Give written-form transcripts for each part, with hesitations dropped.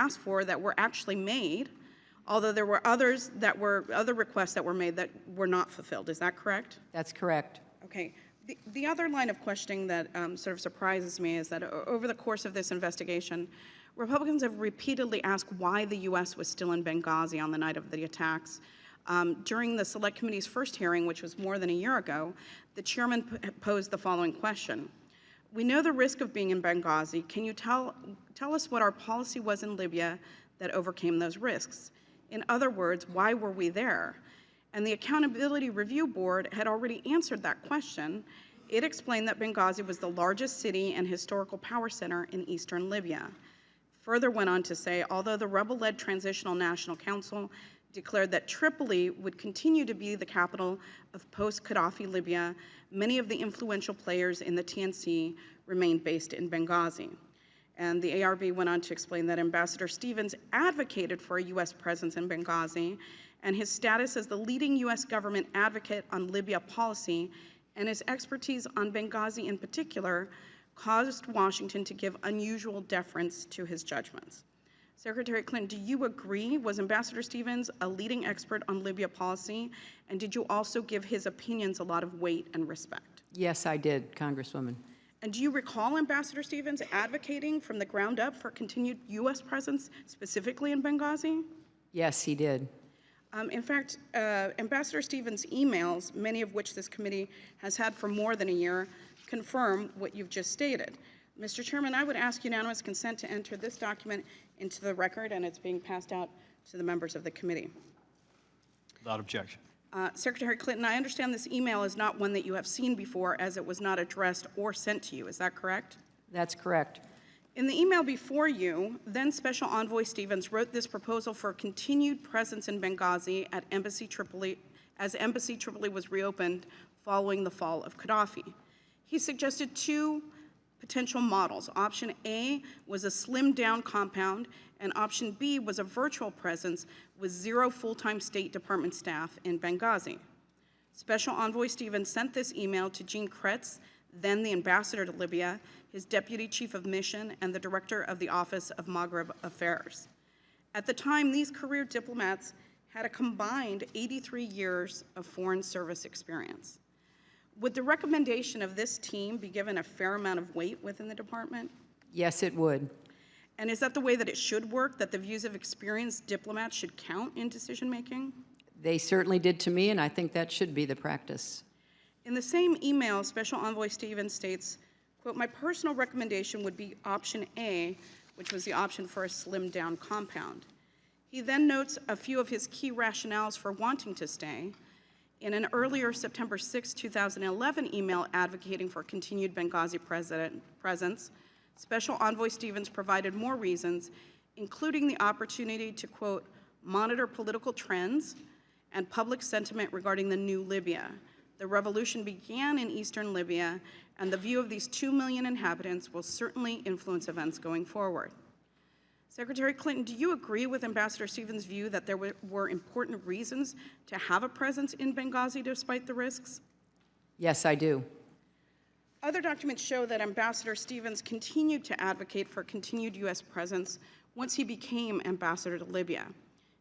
asked for that were actually made, although there were other requests that were made that were not fulfilled. Is that correct? That's correct. Okay. The other line of questioning that sort of surprises me is that over the course of this investigation, Republicans have repeatedly asked why the U.S. was still in Benghazi on the night of the attacks. During the Select Committee's first hearing, which was more than a year ago, the chairman posed the following question. We know the risk of being in Benghazi. Can you tell us what our policy was in Libya that overcame those risks? In other words, why were we there? And the Accountability Review Board had already answered that question. It explained that Benghazi was the largest city and historical power center in eastern Libya. Further went on to say, although the rebel-led Transitional National Council declared that Tripoli would continue to be the capital of post-Gaddafi Libya, many of the influential players in the TNC remained based in Benghazi. And the ARB went on to explain that Ambassador Stevens advocated for a U.S. presence in Benghazi, and his status as the leading U.S. government advocate on Libya policy and his expertise on Benghazi in particular caused Washington to give unusual deference to his judgments. Secretary Clinton, do you agree? Was Ambassador Stevens a leading expert on Libya policy, and did you also give his opinions a lot of weight and respect? Yes, I did, Congresswoman. And do you recall Ambassador Stevens advocating from the ground up for continued U.S. presence, specifically in Benghazi? Yes, he did. In fact, Ambassador Stevens' emails, many of which this committee has had for more than a year, confirm what you've just stated. Mr. Chairman, I would ask unanimous consent to enter this document into the record, and it's being passed out to the members of the committee. Without objection. Secretary Clinton, I understand this email is not one that you have seen before, as it was not addressed or sent to you. Is that correct? That's correct. In the email before you, then Special Envoy Stevens wrote this proposal for continued presence in Benghazi at Embassy Tripoli, as Embassy Tripoli was reopened following the fall of Gaddafi. He suggested two potential models. Option A was a slimmed-down compound, and option B was a virtual presence with 0 full-time State Department staff in Benghazi. Special Envoy Stevens sent this email to Jean Kretz, then the ambassador to Libya, his deputy chief of mission, and the director of the Office of Maghreb Affairs. At the time, these career diplomats had a combined 83 years of foreign service experience. Would the recommendation of this team be given a fair amount of weight within the department? Yes, it would. And is that the way that it should work, that the views of experienced diplomats should count in decision-making? They certainly did to me, and I think that should be the practice. In the same email, Special Envoy Stevens states, quote, my personal recommendation would be option A, which was the option for a slimmed-down compound. He then notes a few of his key rationales for wanting to stay. In an earlier September 6, 2011 email advocating for continued Benghazi presence, Special Envoy Stevens provided more reasons, including the opportunity to, quote, monitor political trends and public sentiment regarding the new Libya. The revolution began in eastern Libya, and the view of these 2 million inhabitants will certainly influence events going forward. Secretary Clinton, do you agree with Ambassador Stevens' view that there were important reasons to have a presence in Benghazi despite the risks? Yes, I do. Other documents show that Ambassador Stevens continued to advocate for continued U.S. presence once he became ambassador to Libya.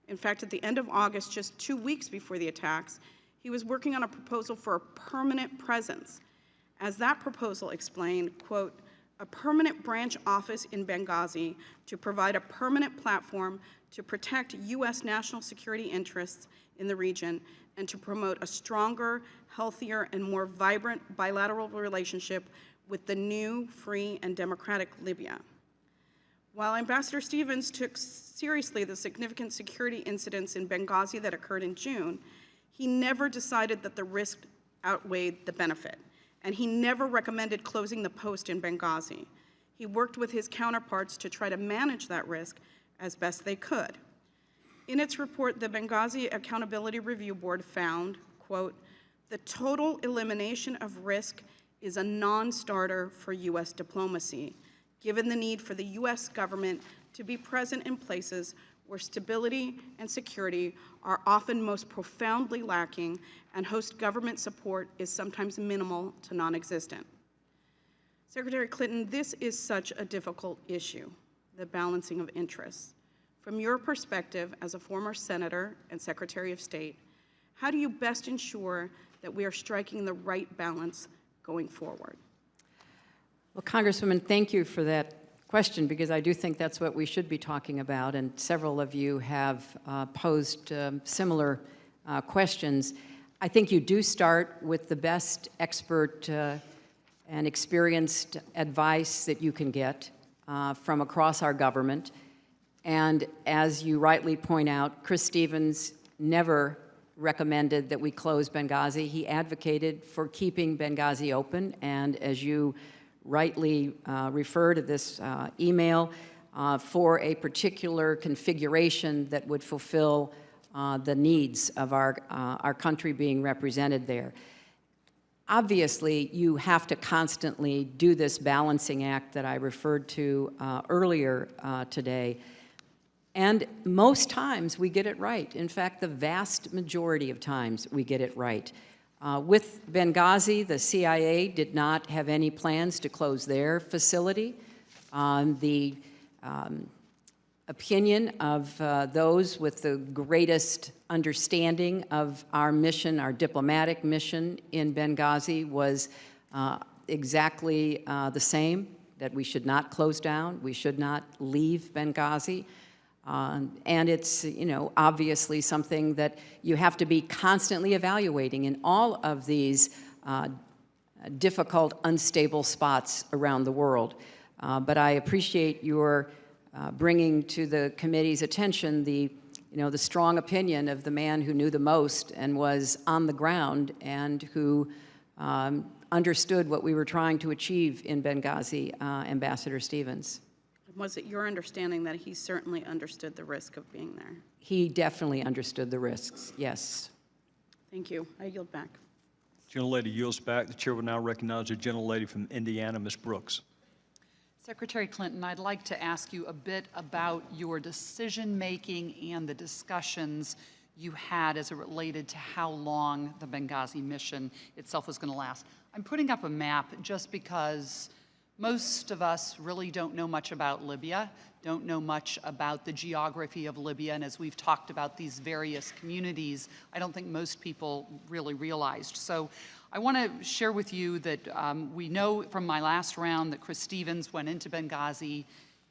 In fact, at the end of August, just 2 weeks before the attacks, he was working on a proposal for a permanent presence. As that proposal explained, quote, a permanent branch office in Benghazi to provide a permanent platform to protect U.S. national security interests in the region and to promote a stronger, healthier, and more vibrant bilateral relationship with the new, free, and democratic Libya. While Ambassador Stevens took seriously the significant security incidents in Benghazi that occurred in June, he never decided that the risk outweighed the benefit, and he never recommended closing the post in Benghazi. He worked with his counterparts to try to manage that risk as best they could. In its report, the Benghazi Accountability Review Board found, quote, the total elimination of risk is a non-starter for U.S. diplomacy, given the need for the U.S. government to be present in places where stability and security are often most profoundly lacking and host government support is sometimes minimal to non-existent. Secretary Clinton, this is such a difficult issue, the balancing of interests. From your perspective as a former senator and Secretary of State, how do you best ensure that we are striking the right balance going forward? Well, Congresswoman, thank you for that question, because I do think that's what we should be talking about, and several of you have posed similar questions. I think you do start with the best expert and experienced advice that you can get from across our government. And as you rightly point out, Chris Stevens never recommended that we close Benghazi. He advocated for keeping Benghazi open, and as you rightly refer to this email, for a particular configuration that would fulfill the needs of our country being represented there. Obviously, you have to constantly do this balancing act that I referred to earlier today. And most times we get it right. In fact, the vast majority of times we get it right. With Benghazi, the CIA did not have any plans to close their facility. The opinion of those with the greatest understanding of our mission, our diplomatic mission in Benghazi, was exactly the same, that we should not close down, we should not leave Benghazi. And it's, obviously something that you have to be constantly evaluating in all of these difficult, unstable spots around the world. But I appreciate your bringing to the committee's attention the strong opinion of the man who knew the most and was on the ground and who understood what we were trying to achieve in Benghazi, Ambassador Stevens. Was it your understanding that he certainly understood the risk of being there? He definitely understood the risks, yes. Thank you. I yield back. Gentlelady yields back. The chair will now recognize the gentlelady from Indiana, Ms. Brooks. Secretary Clinton, I'd like to ask you a bit about your decision-making and the discussions you had as it related to how long the Benghazi mission itself was going to last. I'm putting up a map just because most of us really don't know much about Libya, don't know much about the geography of Libya, and as we've talked about these various communities, I don't think most people really realized. So I want to share with you that we know from my last round that Chris Stevens went into Benghazi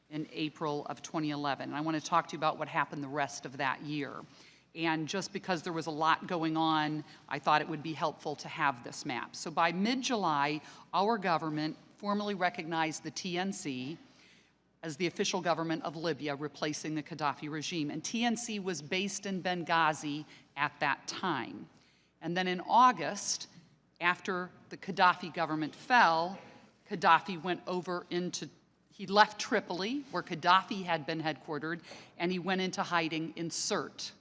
in April of 2011. And I want to talk to you about what happened the rest of that year. And just because there was a lot going on, I thought it would be helpful to have this map. So by mid-July, our government formally recognized the TNC as the official government of Libya, replacing the Gaddafi regime. And TNC was based in Benghazi at that time. And then in August, after the Gaddafi government fell, Gaddafi went over he left Tripoli, where Gaddafi had been headquartered, and he went into hiding in Sirte.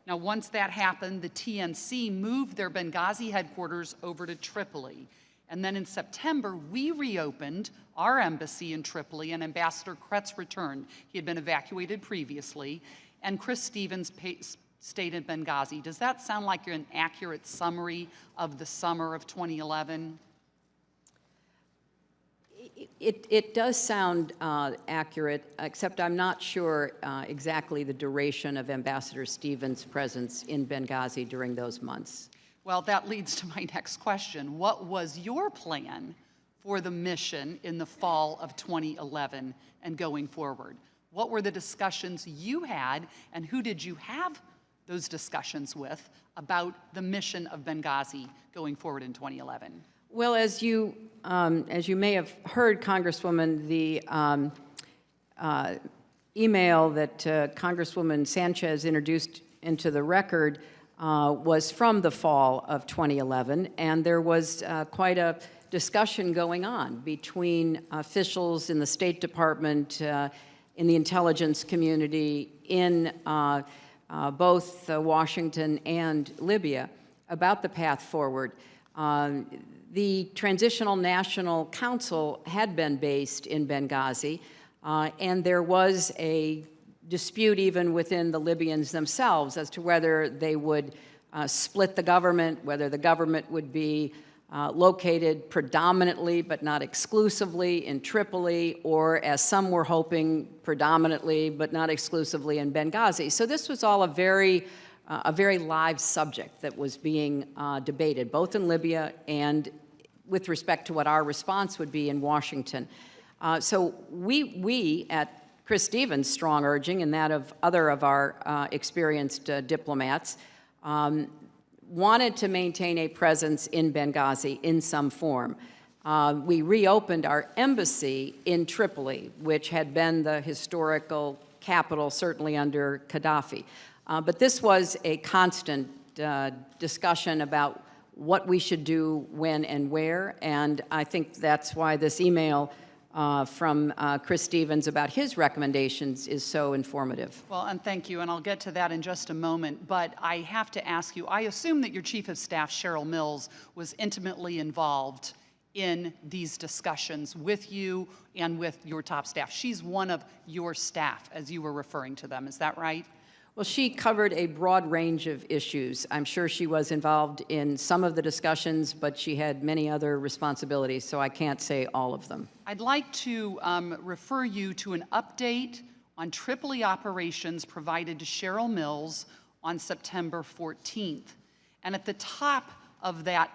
Now, once that happened, the TNC moved their Benghazi headquarters over to Tripoli. And then in September, we reopened our embassy in Tripoli, and Ambassador Kretz returned. He had been evacuated previously, and Chris Stevens stayed in Benghazi. Does that sound like an accurate summary of the summer of 2011? It does sound accurate, except I'm not sure exactly the duration of Ambassador Stevens' presence in Benghazi during those months. Well, that leads to my next question. What was your plan for the mission in the fall of 2011 and going forward? What were the discussions you had, and who did you have those discussions with about the mission of Benghazi going forward in 2011? Well, as you may have heard, Congresswoman, the email that Congresswoman Sanchez introduced into the record was from the fall of 2011, and there was quite a discussion going on between officials in the State Department, in the intelligence community, in both Washington and Libya about the path forward. The Transitional National Council had been based in Benghazi, and there was a dispute even within the Libyans themselves as to whether they would split the government, whether the government would be located predominantly but not exclusively in Tripoli, or as some were hoping, predominantly but not exclusively in Benghazi. So this was all a very live subject that was being debated, both in Libya and with respect to what our response would be in Washington. So we at Chris Stevens' strong urging and that of other of our experienced diplomats, wanted to maintain a presence in Benghazi in some form. We reopened our embassy in Tripoli, which had been the historical capital, certainly under Gaddafi. But this was a constant discussion about what we should do, when, and where, and I think that's why this email from Chris Stevens about his recommendations is so informative. Well, and thank you, and I'll get to that in just a moment, but I have to ask you, I assume that your Chief of Staff, Cheryl Mills, was intimately involved in these discussions with you and with your top staff. She's one of your staff, as you were referring to them, is that right? Well, she covered a broad range of issues. I'm sure she was involved in some of the discussions, but she had many other responsibilities, so I can't say all of them. I'd like to refer you to an update on Tripoli operations provided to Cheryl Mills on September 14th. And at the top of that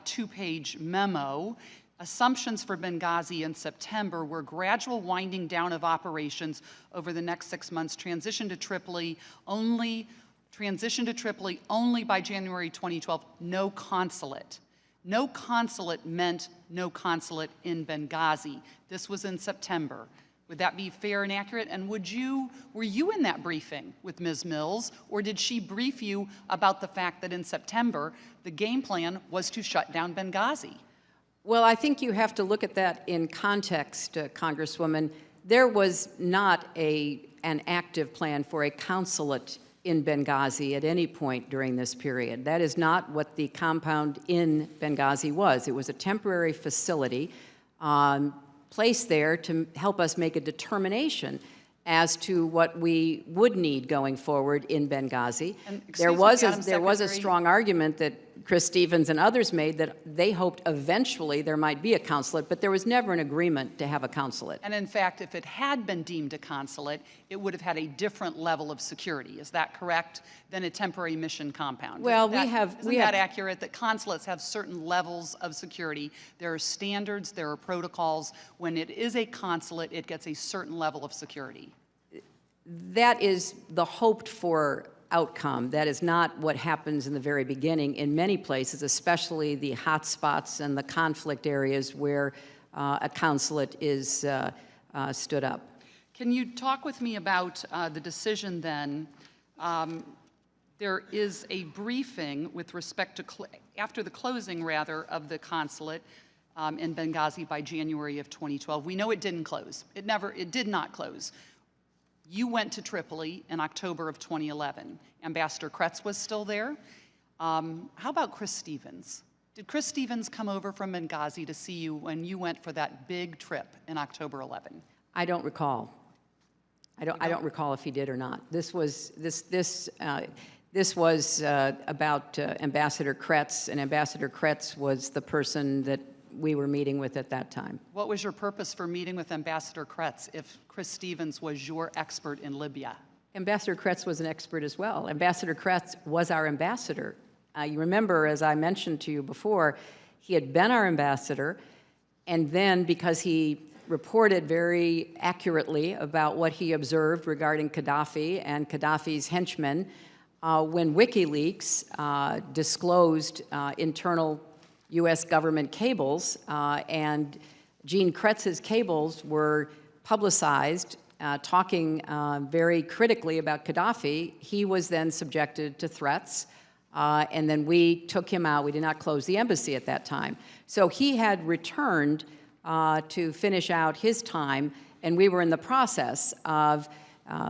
two-page memo, assumptions for Benghazi in September were gradual winding down of operations over the next 6 months, transition to Tripoli only by January 2012, no consulate. No consulate meant no consulate in Benghazi. This was in September. Would that be fair and accurate? And were you in that briefing with Ms. Mills, or did she brief you about the fact that in September, the game plan was to shut down Benghazi? Well, I think you have to look at that in context, Congresswoman. There was not an active plan for a consulate in Benghazi at any point during this period. That is not what the compound in Benghazi was. It was a temporary facility placed there to help us make a determination as to what we would need going forward in Benghazi. There was a strong argument that Chris Stevens and others made that they hoped eventually there might be a consulate, but there was never an agreement to have a consulate. And in fact, if it had been deemed a consulate, it would have had a different level of security. Is that correct? Than a temporary mission compound. Well, Isn't that accurate, that consulates have certain levels of security? There are standards, there are protocols. When it is a consulate, it gets a certain level of security. That is the hoped for outcome. That is not what happens in the very beginning in many places, especially the hot spots and the conflict areas where a consulate is stood up. Can you talk with me about the decision then? There is a briefing with respect to, after the closing rather, of the consulate in Benghazi by January of 2012. We know it didn't close. It did not close. You went to Tripoli in October of 2011. Ambassador Kretz was still there. How about Chris Stevens? Did Chris Stevens come over from Benghazi to see you when you went for that big trip in October 11? I don't recall. I don't recall if he did or not. This was about Ambassador Kretz, and Ambassador Kretz was the person that we were meeting with at that time. What was your purpose for meeting with Ambassador Kretz if Chris Stevens was your expert in Libya? Ambassador Kretz was an expert as well. Ambassador Kretz was our ambassador. You remember, as I mentioned to you before, he had been our ambassador, and then because he reported very accurately about what he observed regarding Gaddafi and Gaddafi's henchmen, when WikiLeaks disclosed internal U.S. government cables, and Gene Kretz's cables were publicized talking very critically about Gaddafi, he was then subjected to threats, and then we took him out. We did not close the embassy at that time. So he had returned to finish out his time, and we were in the process of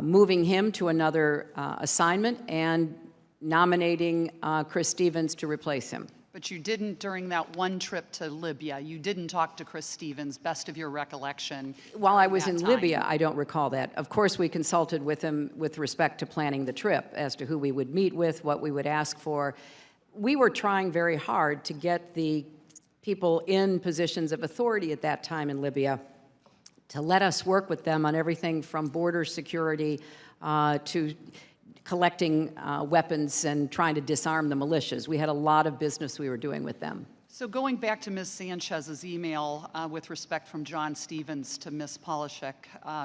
moving him to another assignment and nominating Chris Stevens to replace him. But you didn't, during that one trip to Libya, you didn't talk to Chris Stevens, best of your recollection. While I was in Libya, I don't recall that. Of course, we consulted with him with respect to planning the trip as to who we would meet with, what we would ask for. We were trying very hard to get the people in positions of authority at that time in Libya to let us work with them on everything from border security to collecting weapons and trying to disarm the militias. We had a lot of business we were doing with them. So going back to Ms. Sanchez's email with respect from John Stevens to Ms. Polishek,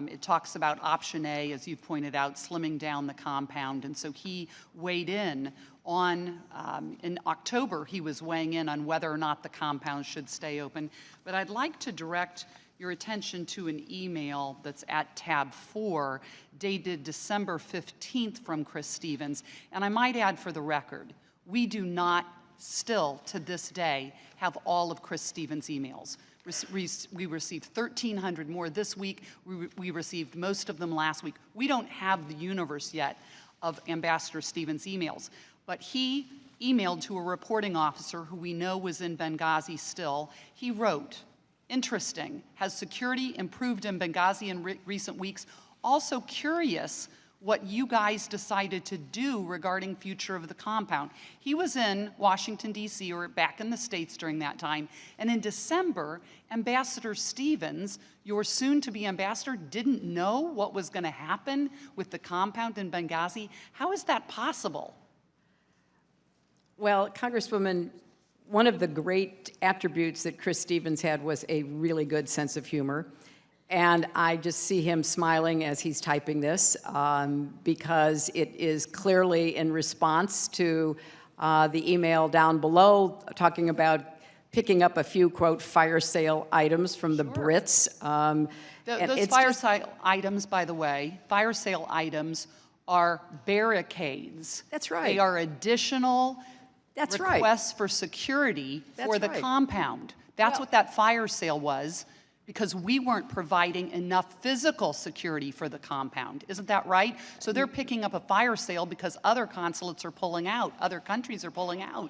it talks about option A, as you pointed out, slimming down the compound. And so he weighed in on, in October, he was weighing in on whether or not the compound should stay open. But I'd like to direct your attention to an email that's at tab 4, dated December 15th from Chris Stevens. And I might add for the record, we do not still, to this day, have all of Chris Stevens' emails. We received 1,300 more this week. We received most of them last week. We don't have the universe yet of Ambassador Stevens' emails, but he emailed to a reporting officer who we know was in Benghazi still. He wrote, "Interesting. Has security improved in Benghazi in recent weeks? Also curious what you guys decided to do regarding future of the compound." He was in Washington, D.C., or back in the States during that time. And in December, Ambassador Stevens, your soon-to-be ambassador, didn't know what was going to happen with the compound in Benghazi. How is that possible? Well, Congresswoman, one of the great attributes that Chris Stevens had was a really good sense of humor. And I just see him smiling as he's typing this because it is clearly in response to the email down below talking about picking up a few, quote, fire sale items from the Brits. Those fire sale items, by the way, fire sale items are barricades. That's right. They are additional requests right. for security for the right. compound. That's Well, what that fire sale was, because we weren't providing enough physical security for the compound. Isn't that right? So they're picking up a fire sale because other consulates are pulling out, other countries are pulling out.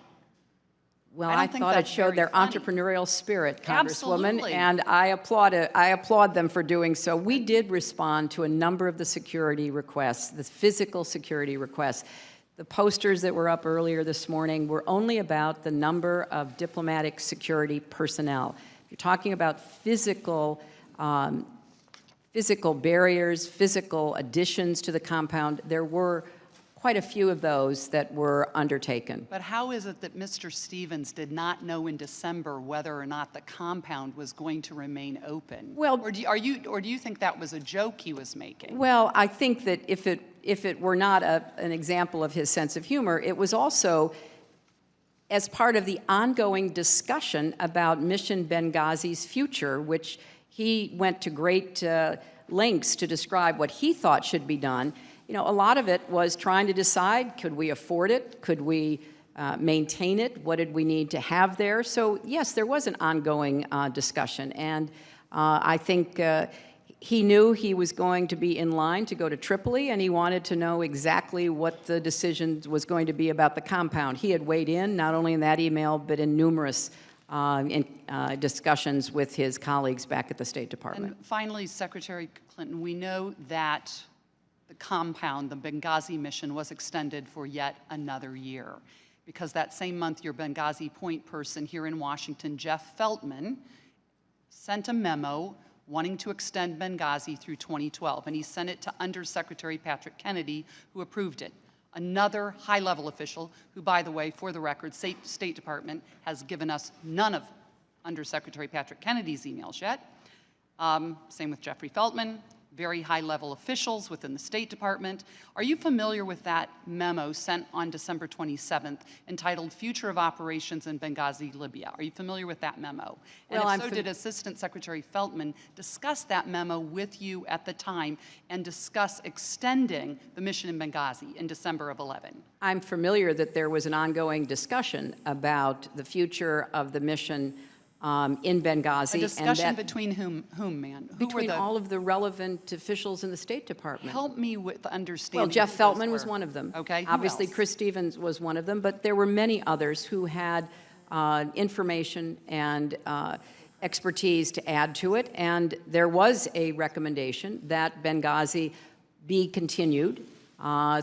Well, I I don't think thought it that's showed very their funny. entrepreneurial spirit, Congresswoman, Absolutely. and I applaud them for doing so. We did respond to a number of the security requests, the physical security requests. The posters that were up earlier this morning were only about the number of diplomatic security personnel. You're talking about physical barriers, physical additions to the compound. There were quite a few of those that were undertaken. But how is it that Mr. Stevens did not know in December whether or not the compound was going to remain open? Well, or do you think that was a joke he was making? Well, I think that if it were not an example of his sense of humor, it was also as part of the ongoing discussion about Mission Benghazi's future, which he went to great lengths to describe what he thought should be done. You know, a lot of it was trying to decide, could we afford it? Could we maintain it? What did we need to have there? So, yes, there was an ongoing discussion. And I think he knew he was going to be in line to go to Tripoli, and he wanted to know exactly what the decision was going to be about the compound. He had weighed in, not only in that email, but in numerous discussions with his colleagues back at the State Department. And finally, Secretary Clinton, we know that the compound, the Benghazi mission, was extended for yet another year, because that same month, your Benghazi point person here in Washington, Jeff Feltman, sent a memo wanting to extend Benghazi through 2012, and he sent it to Undersecretary Patrick Kennedy, who approved it. Another high-level official, who, by the way, for the record, State Department has given us none of Undersecretary Patrick Kennedy's emails yet. Same with Jeffrey Feltman, very high-level officials within the State Department. Are you familiar with that memo sent on December 27th entitled Future of Operations in Benghazi, Libya? Are you familiar with that memo? And Well, if so, did Assistant Secretary Feltman discuss that memo with you at the time and discuss extending the mission in Benghazi in December of 11? I'm familiar that there was an ongoing discussion about the future of the mission in Benghazi. A discussion between whom, man? Who Between were the, all of the relevant officials in the State Department. help me with understanding. Well, Jeff who those Feltman was were. one of them. Okay. Who Obviously, else? Chris Stevens was one of them, but there were many others who had information and expertise to add to it. And there was a recommendation that Benghazi be continued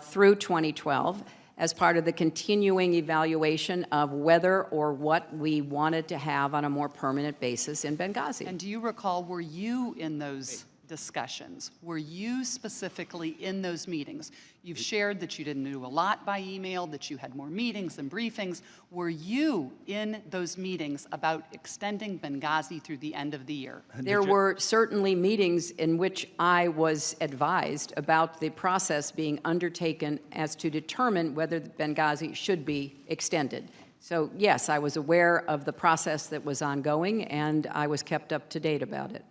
through 2012. as part of the continuing evaluation of whether or what we wanted to have on a more permanent basis in Benghazi. And do you recall, were you in those discussions? Were you specifically in those meetings? You've shared that you didn't do a lot by email, that you had more meetings and briefings. Were you in those meetings about extending Benghazi through the end of the year? There were certainly meetings in which I was advised about the process being undertaken as to determine whether Benghazi should be extended. So yes, I was aware of the process that was ongoing, and I was kept up to date about it.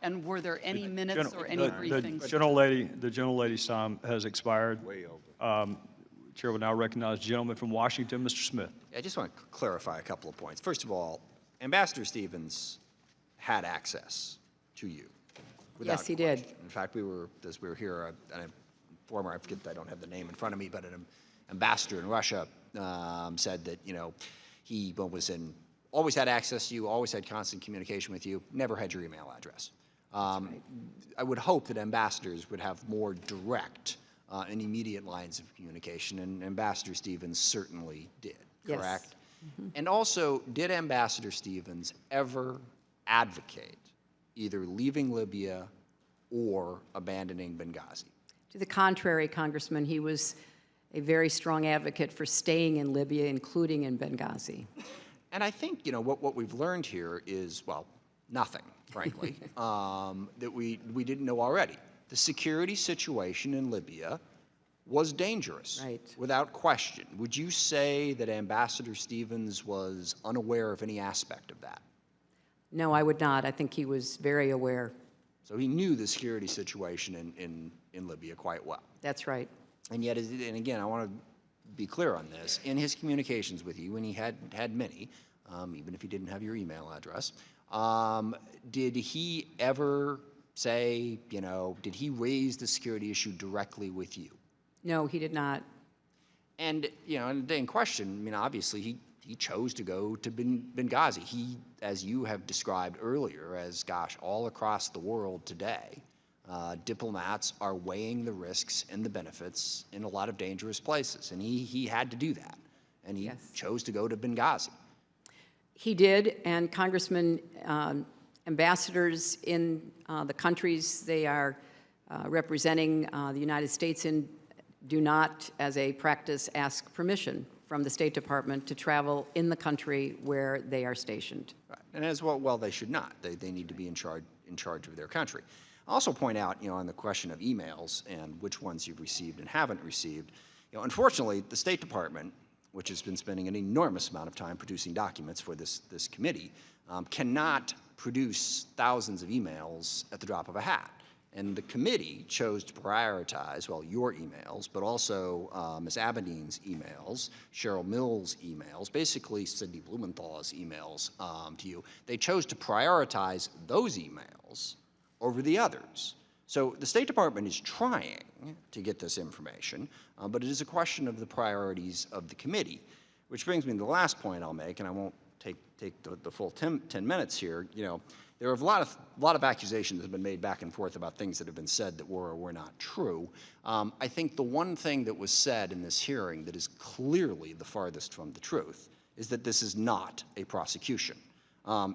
And were there any minutes or any briefings? The gentlelady's time has expired. Way over. Chair will now recognize the gentleman from Washington, Mr. Smith. I just want to clarify a couple of points. First of all, Ambassador Stevens had access to you. Yes, he did. In fact, as we were here, a former, I don't have the name in front of me, but an ambassador in Russia said that, he always had access to you, always had constant communication with you, never had your email address. I would hope that ambassadors would have more direct and immediate lines of communication, and Ambassador Stevens certainly did, Yes. correct? Mm-hmm. And also, did Ambassador Stevens ever advocate either leaving Libya or abandoning Benghazi? To the contrary, Congressman, he was a very strong advocate for staying in Libya, including in Benghazi. And I think, what we've learned here is, well, nothing, frankly, that we didn't know already. The security situation in Libya was dangerous, Right. without question. Would you say that Ambassador Stevens was unaware of any aspect of that? No, I would not. I think he was very aware. So he knew the security situation in Libya quite well. That's right. And yet, and again, I want to be clear on this, in his communications with you, and he had many, even if he didn't have your email address, did he ever say, did he raise the security issue directly with you? No, he did not. And, in the day in question, obviously he chose to go to Benghazi. He, as you have described earlier, as, gosh, all across the world today, diplomats are weighing the risks and the benefits in a lot of dangerous places. And he had to do that. And he Yes. chose to go to Benghazi. He did, and Congressman, ambassadors in the countries they are representing the United States in do not, as a practice, ask permission from the State Department to travel in the country where they are stationed. Right. And as well, they should not. They need to be in charge of their country. I'll also point out, on the question of emails and which ones you've received and haven't received, unfortunately, the State Department, which has been spending an enormous amount of time producing documents for this committee, cannot produce thousands of emails at the drop of a hat. And the committee chose to prioritize, your emails, but also Ms. Abedine's emails, Cheryl Mills' emails, basically Cindy Blumenthal's emails to you. They chose to prioritize those emails over the others. So the State Department is trying to get this information, but it is a question of the priorities of the committee, which brings me to the last point I'll make, and I won't take the full 10 minutes here. There are a lot of accusations that have been made back and forth about things that have been said that were or were not true. I think the one thing that was said in this hearing that is clearly the farthest from the truth is that this is not a prosecution.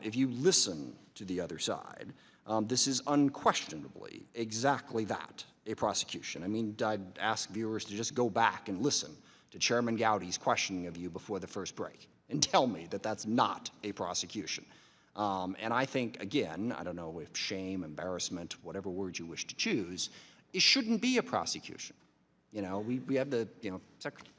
If you listen to the other side, this is unquestionably exactly that, a prosecution. I'd ask viewers to just go back and listen to Chairman Gowdy's questioning of you before the first break and tell me that that's not a prosecution. And I think, again, I don't know if shame, embarrassment, whatever word you wish to choose, it shouldn't be a prosecution. We have the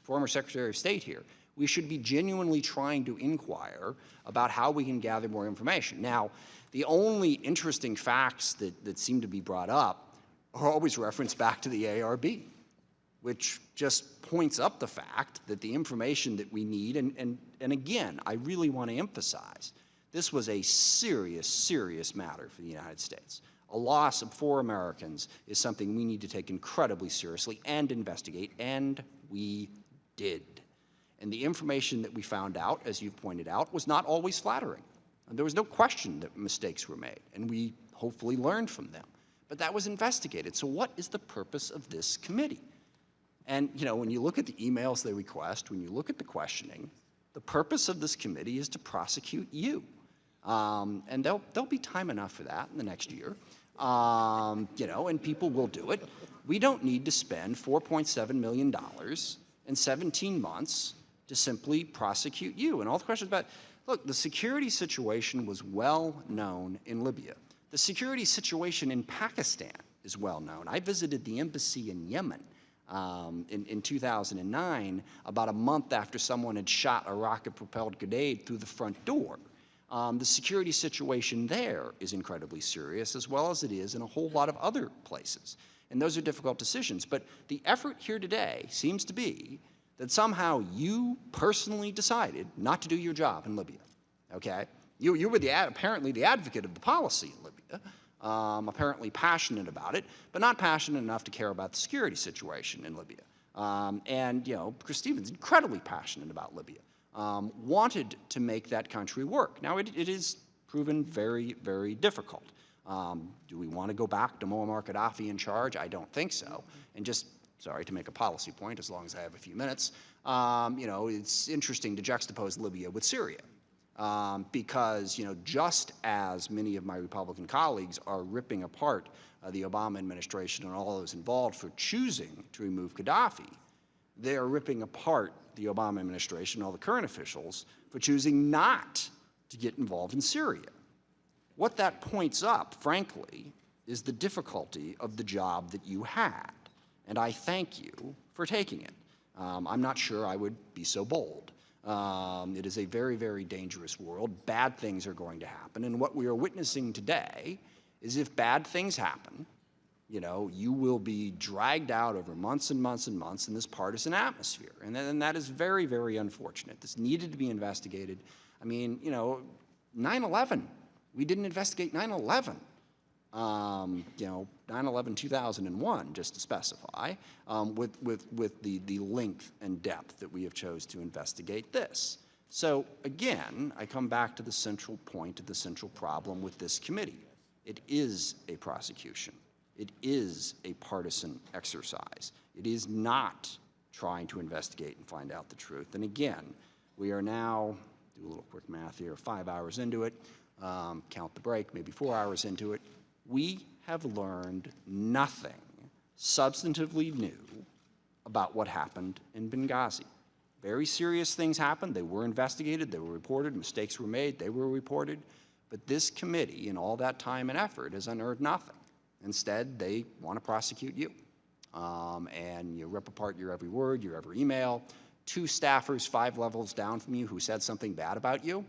former Secretary of State here. We should be genuinely trying to inquire about how we can gather more information. Now, the only interesting facts that seem to be brought up are always referenced back to the ARB, which just points up the fact that the information that we need, and again, I really want to emphasize, this was a serious, serious matter for the United States. A loss of 4 Americans is something we need to take incredibly seriously and investigate, and we did. And the information that we found out, as you've pointed out, was not always flattering. And there was no question that mistakes were made, and we hopefully learned from them. But that was investigated. So what is the purpose of this committee? And, when you look at the emails they request, when you look at the questioning, the purpose of this committee is to prosecute you. And there'll be time enough for that in the next year. And people will do it. We don't need to spend $4.7 million in 17 months to simply prosecute you. And all the questions about, look, the security situation was well known in Libya. The security situation in Pakistan is well known. I visited the embassy in Yemen in 2009, about a month after someone had shot a rocket-propelled grenade through the front door. The security situation there is incredibly serious, as well as it is in a whole lot of other places. And those are difficult decisions. But the effort here today seems to be that somehow you personally decided not to do your job in Libya, okay? You were apparently the advocate of the policy in Libya, apparently passionate about it, but not passionate enough to care about the security situation in Libya. Chris Stevens, incredibly passionate about Libya, wanted to make that country work. Now, it is proven very, very difficult. Do we want to go back to Muammar Gaddafi in charge? I don't think so. And just, sorry to make a policy point, as long as I have a few minutes, it's interesting to juxtapose Libya with Syria. Because, just as many of my Republican colleagues are ripping apart the Obama administration and all those involved for choosing to remove Gaddafi, they are ripping apart the Obama administration, all the current officials, for choosing not to get involved in Syria. What that points up, frankly, is the difficulty of the job that you had. And I thank you for taking it. I'm not sure I would be so bold. It is a very, very dangerous world. Bad things are going to happen. And what we are witnessing today is if bad things happen, you will be dragged out over months and months and months in this partisan atmosphere. And that is very, very unfortunate. This needed to be investigated. I mean, 9/11. We didn't investigate 9/11. 9/11/2001, just to specify, with the length and depth that we have chose to investigate this. So again, I come back to the central point, to the central problem with this committee. It is a prosecution. It is a partisan exercise. It is not trying to investigate and find out the truth. And again, we are now, do a little quick math here, 5 hours into it, count the break, maybe 4 hours into it. We have learned nothing substantively new about what happened in Benghazi. Very serious things happened. They were investigated. They were reported. Mistakes were made. They were reported. But this committee, in all that time and effort, has unearthed nothing. Instead, they want to prosecute you. And you rip apart your every word, your every email. 2 staffers 5 levels down from you who said something bad about you.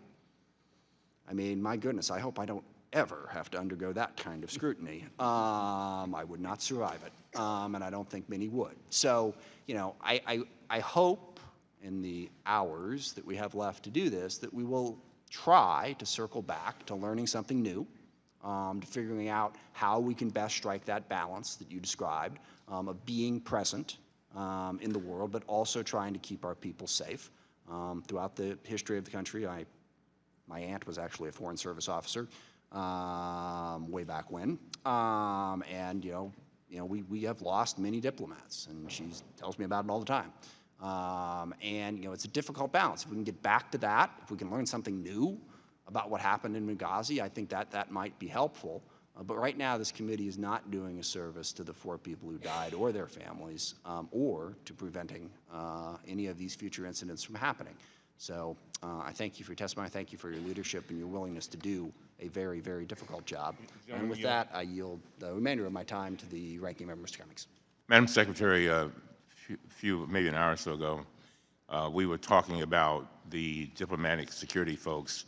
I mean, my goodness, I hope I don't ever have to undergo that kind of scrutiny. I would not survive it, and I don't think many would. So, I hope in the hours that we have left to do this that we will try to circle back to learning something new, to figuring out how we can best strike that balance that you described of being present in the world, but also trying to keep our people safe. Throughout the history of the country, my aunt was actually a Foreign Service officer way back when, and we have lost many diplomats, and she tells me about it all the time. And it's a difficult balance. If we can get back to that, if we can learn something new about what happened in Benghazi, I think that might be helpful. But right now, this committee is not doing a service to the 4 people who died or their families, or to preventing any of these future incidents from happening. So I thank you for your testimony. I thank you for your leadership and your willingness to do a very, very difficult job. And with that, I yield the remainder of my time to the ranking member, Mr. Cummings. Madam Secretary, maybe an hour or so ago, we were talking about the diplomatic security folks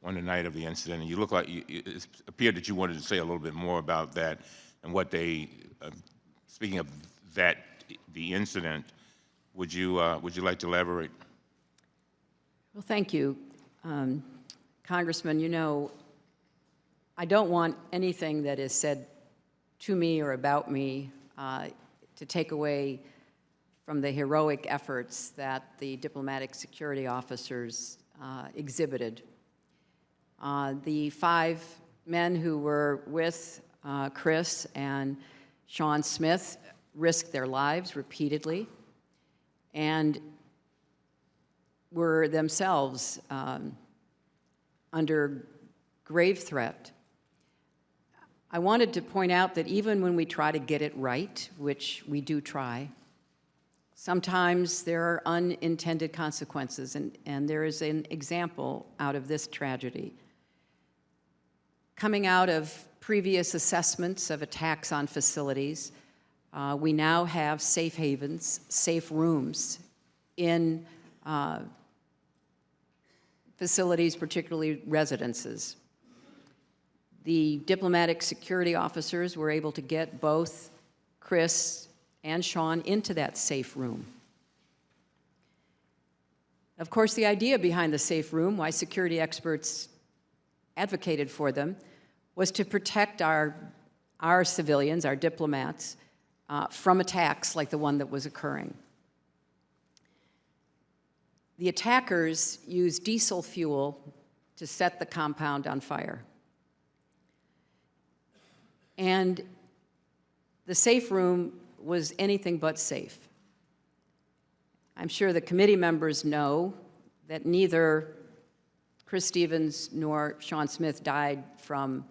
on the night of the incident, and you look like it appeared that you wanted to say a little bit more about that and what they. Speaking of that, the incident, would you like to elaborate? Well, thank you, Congressman. I don't want anything that is said to me or about me to take away from the heroic efforts that the diplomatic security officers exhibited. The 5 men who were with Chris and Sean Smith risked their lives repeatedly and were themselves under grave threat. I wanted to point out that even when we try to get it right, which we do try, sometimes there are unintended consequences, and there is an example out of this tragedy. Coming out of previous assessments of attacks on facilities, we now have safe havens, safe rooms in facilities, particularly residences. The diplomatic security officers were able to get both Chris and Sean into that safe room. Of course, the idea behind the safe room, why security experts advocated for them, was to protect our civilians, our diplomats, from attacks like the one that was occurring. The attackers used diesel fuel to set the compound on fire. And the safe room was anything but safe. I'm sure the committee members know that neither Chris Stevens nor Sean Smith died from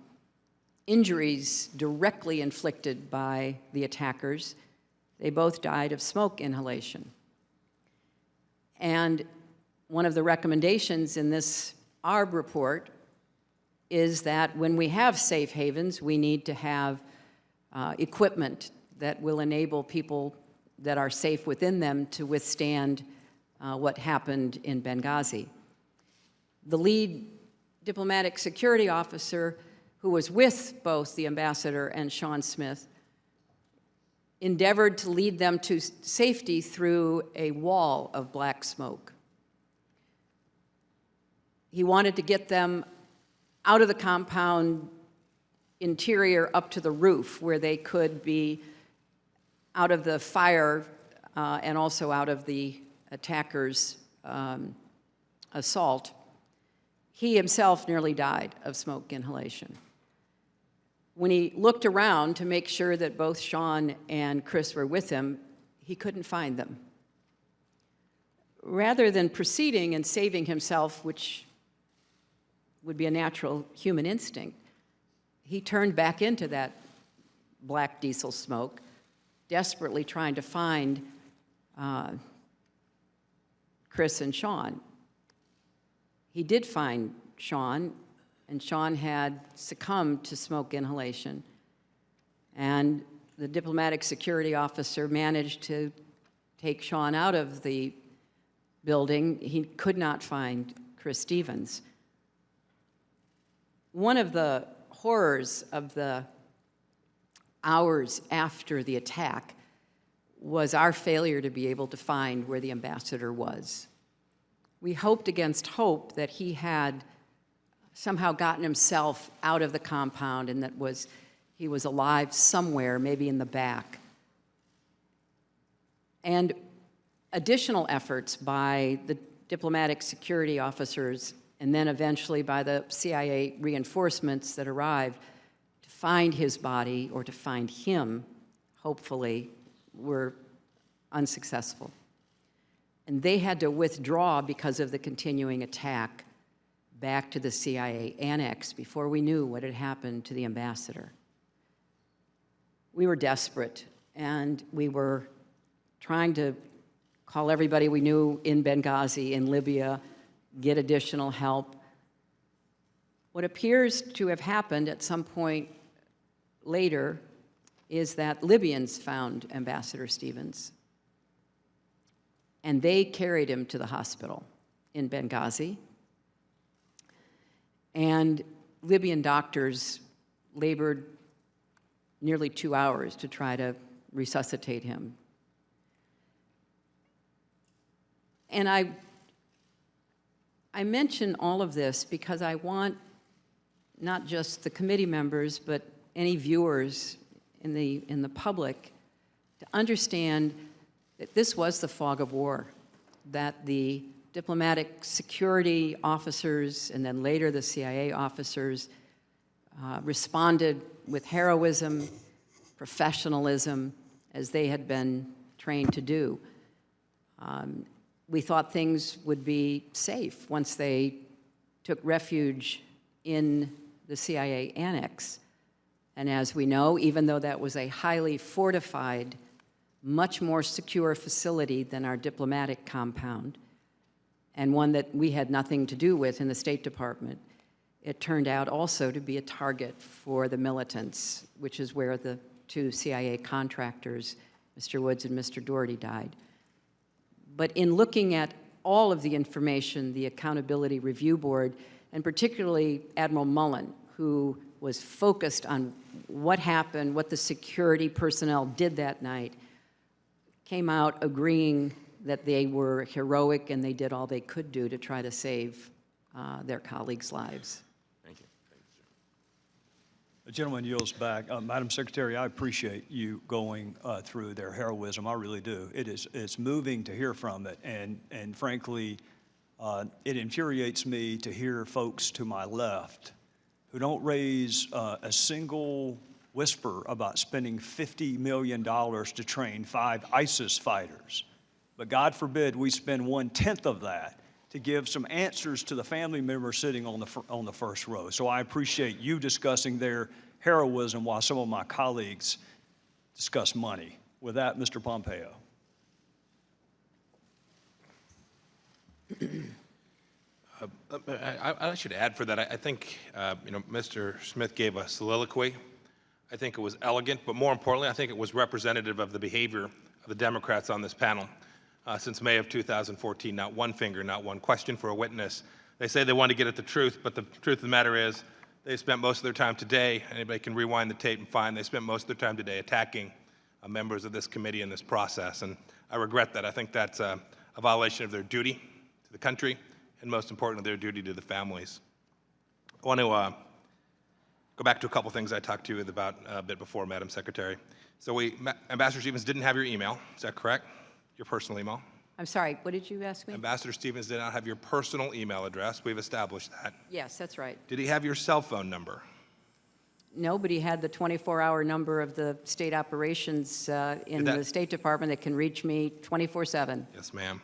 injuries directly inflicted by the attackers. They both died of smoke inhalation. And one of the recommendations in this ARB report is that when we have safe havens, we need to have equipment that will enable people that are safe within them to withstand what happened in Benghazi. The lead diplomatic security officer, who was with both the ambassador and Sean Smith, endeavored to lead them to safety through a wall of black smoke. He wanted to get them out of the compound interior up to the roof, where they could be out of the fire and also out of the attackers' assault. He himself nearly died of smoke inhalation. When he looked around to make sure that both Sean and Chris were with him, he couldn't find them. Rather than proceeding and saving himself, which would be a natural human instinct, he turned back into that black diesel smoke, desperately trying to find Chris and Sean. He did find Sean, and Sean had succumbed to smoke inhalation. And the diplomatic security officer managed to take Sean out of the building. He could not find Chris Stevens. One of the horrors of the hours after the attack was our failure to be able to find where the ambassador was. We hoped against hope that he had somehow gotten himself out of the compound and that he was alive somewhere, maybe in the back. And additional efforts by the diplomatic security officers and then eventually by the CIA reinforcements that arrived to find his body, or to find him, hopefully, were unsuccessful. And they had to withdraw because of the continuing attack back to the CIA annex before we knew what had happened to the ambassador. We were desperate, and we were trying to call everybody we knew in Benghazi, in Libya, get additional help. What appears to have happened at some point later is that Libyans found Ambassador Stevens, and they carried him to the hospital in Benghazi. And Libyan doctors labored nearly 2 hours to try to resuscitate him. And I mention all of this because I want not just the committee members, but any viewers in the public to understand that this was the fog of war, that the diplomatic security officers and then later the CIA officers responded with heroism, professionalism, as they had been trained to do. We thought things would be safe once they took refuge in the CIA annex. And as we know, even though that was a highly fortified, much more secure facility than our diplomatic compound, and one that we had nothing to do with in the State Department, it turned out also to be a target for the militants, which is where the two CIA contractors, Mr. Woods and Mr. Doherty, died. But in looking at all of the information, the Accountability Review Board, and particularly Admiral Mullen, who was focused on what happened, what the security personnel did that night, came out agreeing that they were heroic and they did all they could do to try to save their colleagues' lives. Thank you. Thank you, sir. The gentleman yields back. Madam Secretary, I appreciate you going through their heroism. I really do. It's moving to hear from it, and frankly, it infuriates me to hear folks to my left who don't raise a single whisper about spending $50 million to train 5 ISIS fighters. But God forbid we spend 1/10 of that to give some answers to the family members sitting on the first row. So I appreciate you discussing their heroism while some of my colleagues discuss money. With that, Mr. Pompeo. I should add for that, I think, Mr. Smith gave a soliloquy. I think it was elegant, but more importantly, I think it was representative of the behavior of the Democrats on this panel. Since May of 2014, not one finger, not one question for a witness. They say they want to get at the truth, but the truth of the matter is they spent most of their time today, anybody can rewind the tape and find they spent most of their time today attacking members of this committee in this process, and I regret that. I think that's a violation of their duty to the country, and most importantly, their duty to the families. I want to go back to a couple things I talked to you about a bit before, Madam Secretary. So Ambassador Stevens didn't have your email, is that correct? Your personal email? I'm sorry, what did you ask me? Ambassador Stevens did not have your personal email address. We've established that. Yes, that's right. Did he have your cell phone number? Nobody had the 24-hour number of the state operations in the State Department that can reach me 24/7. Yes, ma'am.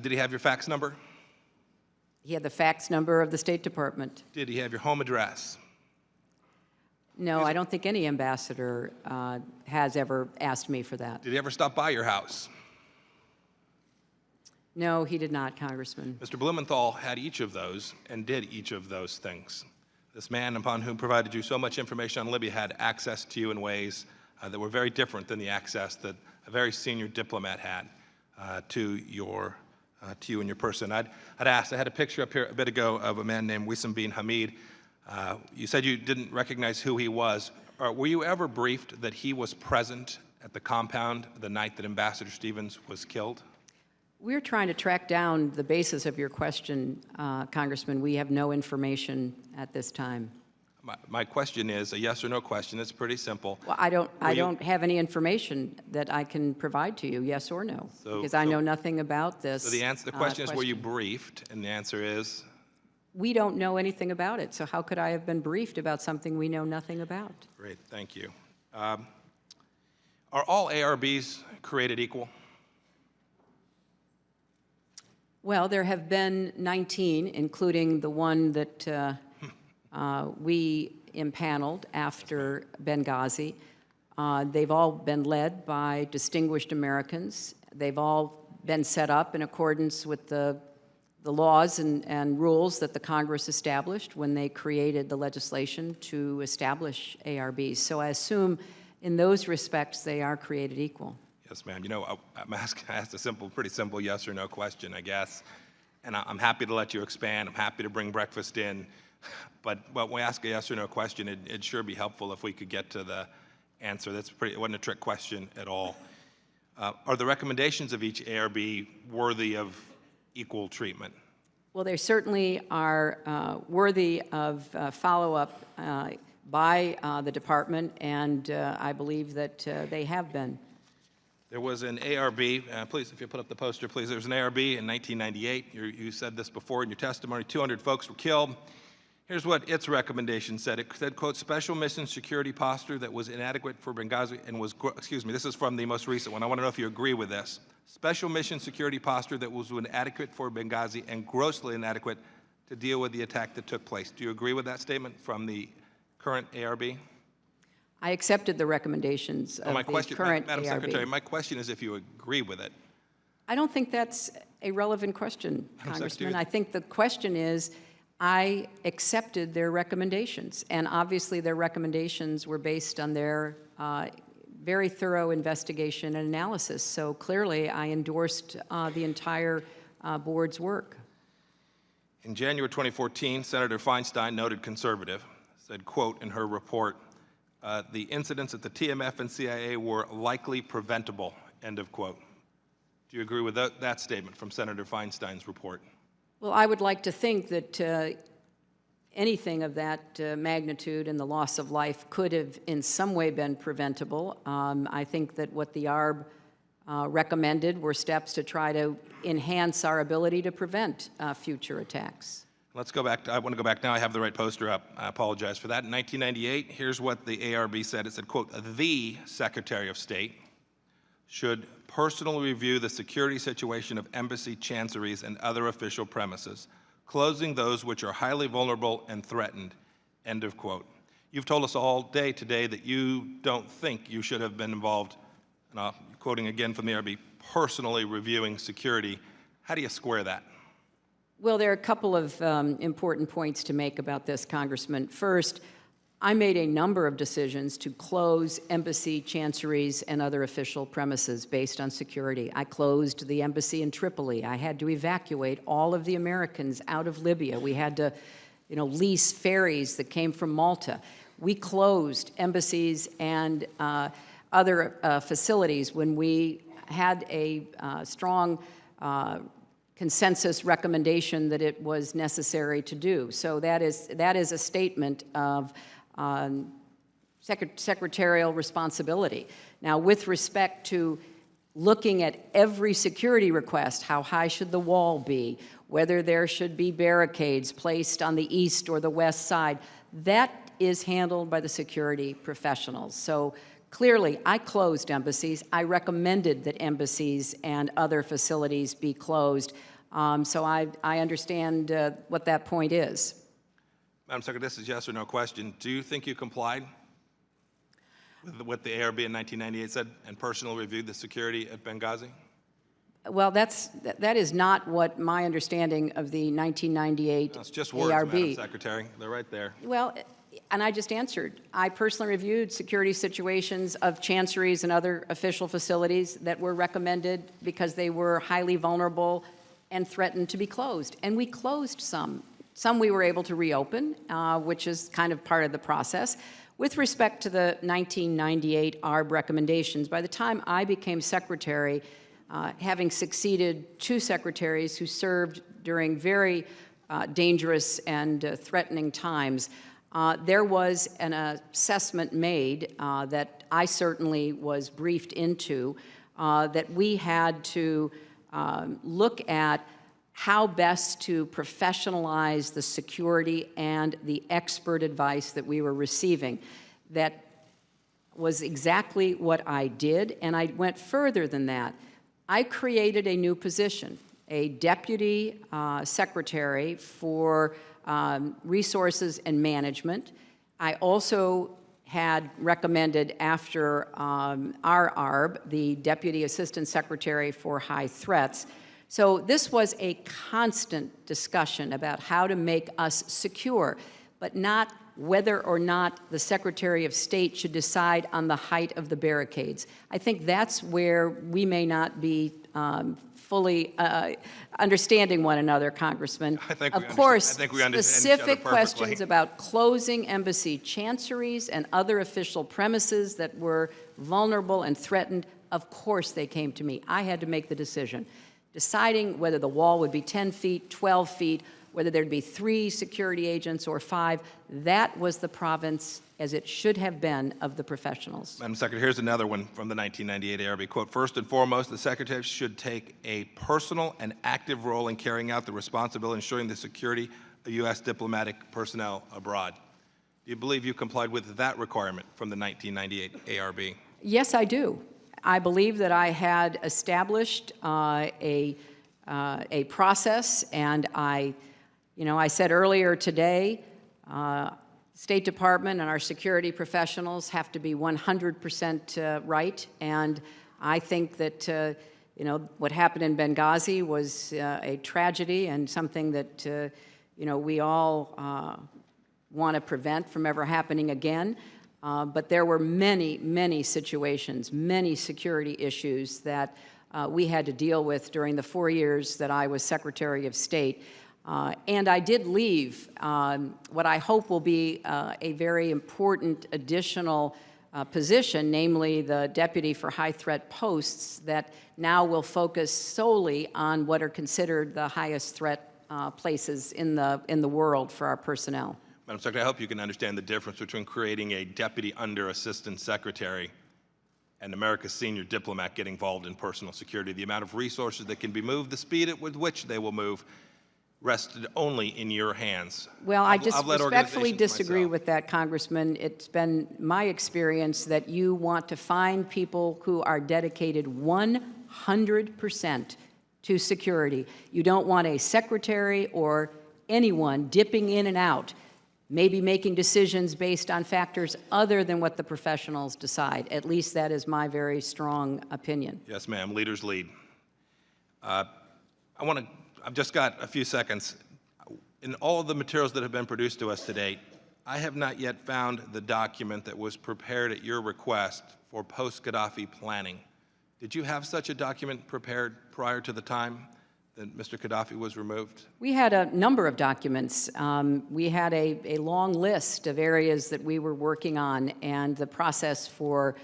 Did he have your fax number? He had the fax number of the State Department. Did he have your home address? No, I don't think any ambassador has ever asked me for that. Did he ever stop by your house? No, he did not, Congressman. Mr. Blumenthal had each of those and did each of those things. This man upon whom provided you so much information on Libya had access to you in ways that were very different than the access that a very senior diplomat had to you and your person. I had a picture up here a bit ago of a man named Wissam bin Hamid. You said you didn't recognize who he was. Were you ever briefed that he was present at the compound the night that Ambassador Stevens was killed? We're trying to track down the basis of your question, Congressman. We have no information at this time. My question is a yes or no question. It's pretty simple. Well, I don't have any information that I can provide to you, yes or no, because I know nothing about this. So the question is, were you briefed? And the answer is? We don't know anything about it, so how could I have been briefed about something we know nothing about? Great, thank you. Are all ARBs created equal? Well, there have been 19, including the one that we impaneled after Benghazi. They've all been led by distinguished Americans. They've all been set up in accordance with the laws and rules that the Congress established when they created the legislation to establish ARBs. So I assume in those respects they are created equal. Yes, ma'am. You know, I asked a pretty simple yes or no question, I guess. And I'm happy to let you expand. I'm happy to bring breakfast in. But when we ask a yes or no question, it'd sure be helpful if we could get to the answer. It wasn't a trick question at all. Are the recommendations of each ARB worthy of equal treatment? Well, they certainly are worthy of follow-up by the department, and I believe that they have been. There was an ARB, please, if you put up the poster, please. There was an ARB in 1998. You said this before in your testimony. 200 folks were killed. Here's what its recommendation said. It said, quote, special mission security posture that was inadequate for Benghazi and was, excuse me, this is from the most recent one. I want to know if you agree with this. Special mission security posture that was inadequate for Benghazi and grossly inadequate to deal with the attack that took place. Do you agree with that statement from the current ARB? I accepted the recommendations of the current Madam ARB. Secretary, my question is if you agree with it. I don't think that's a relevant question, Madam Congressman. Secretary. I think the question is, I accepted their recommendations, and obviously their recommendations were based on their very thorough investigation and analysis. So clearly, I endorsed the entire board's work. In January 2014, Senator Feinstein, noted conservative, said, quote, in her report, the incidents at the TMF and CIA were likely preventable, end of quote. Do you agree with that statement from Senator Feinstein's report? Well, I would like to think that anything of that magnitude and the loss of life could have in some way been preventable. I think that what the ARB recommended were steps to try to enhance our ability to prevent future attacks. Let's go back. I want to go back now. I have the right poster up. I apologize for that. In 1998, here's what the ARB said. It said, quote, the Secretary of State should personally review the security situation of embassy chanceries and other official premises, closing those which are highly vulnerable and threatened, end of quote. You've told us all day today that you don't think you should have been involved, and I'm quoting again from the ARB, personally reviewing security. How do you square that? Well, there are a couple of important points to make about this, Congressman. First, I made a number of decisions to close embassy, chanceries, and other official premises based on security. I closed the embassy in Tripoli. I had to evacuate all of the Americans out of Libya. We had to, lease ferries that came from Malta. We closed embassies and other facilities when we had a strong consensus recommendation that it was necessary to do. So that is a statement of secretarial responsibility. Now, with respect to looking at every security request, how high should the wall be, whether there should be barricades placed on the east or the west side, that is handled by the security professionals. So clearly, I closed embassies. I recommended that embassies and other facilities be closed. So I understand what that point is. Madam Secretary, this is yes or no question. Do you think you complied with what the ARB in 1998 said and personally reviewed the security at Benghazi? Well, that is not what my understanding of the 1998 No, it's just words, ARB. Madam Secretary. They're right there. Well, and I just answered. I personally reviewed security situations of chanceries and other official facilities that were recommended because they were highly vulnerable and threatened to be closed. And we closed some. Some we were able to reopen, which is kind of part of the process. With respect to the 1998 ARB recommendations, by the time I became secretary, having succeeded two secretaries who served during very dangerous and threatening times, there was an assessment made that I certainly was briefed into that we had to look at how best to professionalize the security and the expert advice that we were receiving. That was exactly what I did, and I went further than that. I created a new position, a deputy secretary for resources and management. I also had recommended after our ARB, the Deputy Assistant Secretary for High Threats. So this was a constant discussion about how to make us secure, but not whether or not the Secretary of State should decide on the height of the barricades. I think that's where we may not be fully understanding one another, Congressman. Of course, specific questions about closing embassy chanceries and other official premises that were vulnerable and threatened, of course they came to me. I had to make the decision. Deciding whether the wall would be 10 feet, 12 feet, whether there'd be 3 security agents or 5, that was the province, as it should have been, of the professionals. Madam Secretary, here's another one from the 1998 ARB. Quote, first and foremost, the Secretary should take a personal and active role in carrying out the responsibility of ensuring the security U.S. diplomatic personnel abroad. Do you believe you complied with that requirement from the 1998 ARB? Yes, I do. I believe that I had established a process, and I said earlier today, State Department and our security professionals have to be 100% right, and I think that what happened in Benghazi was a tragedy and something that we all want to prevent from ever happening again. But there were many, many situations, many security issues that we had to deal with during the 4 years that I was Secretary of State. And I did leave what I hope will be a very important additional position, namely the Deputy for High Threat Posts, that now will focus solely on what are considered the highest threat places in the world for our personnel. Madam Secretary, I hope you can understand the difference between creating a deputy under Assistant Secretary and America's senior diplomat getting involved in personal security. The amount of resources that can be moved, the speed with which they will move, rested only in your hands. Well, I just I've led respectfully organizations disagree myself. with that, Congressman. It's been my experience that you want to find people who are dedicated 100% to security. You don't want a secretary or anyone dipping in and out, maybe making decisions based on factors other than what the professionals decide. At least that is my very strong opinion. Yes, ma'am. Leaders lead. I've just got a few seconds. In all of the materials that have been produced to us to date, I have not yet found the document that was prepared at your request for post-Gaddafi planning. Did you have such a document prepared prior to the time that Mr. Gaddafi was removed? We had a number of documents. We had a long list of areas that we were working on and the process for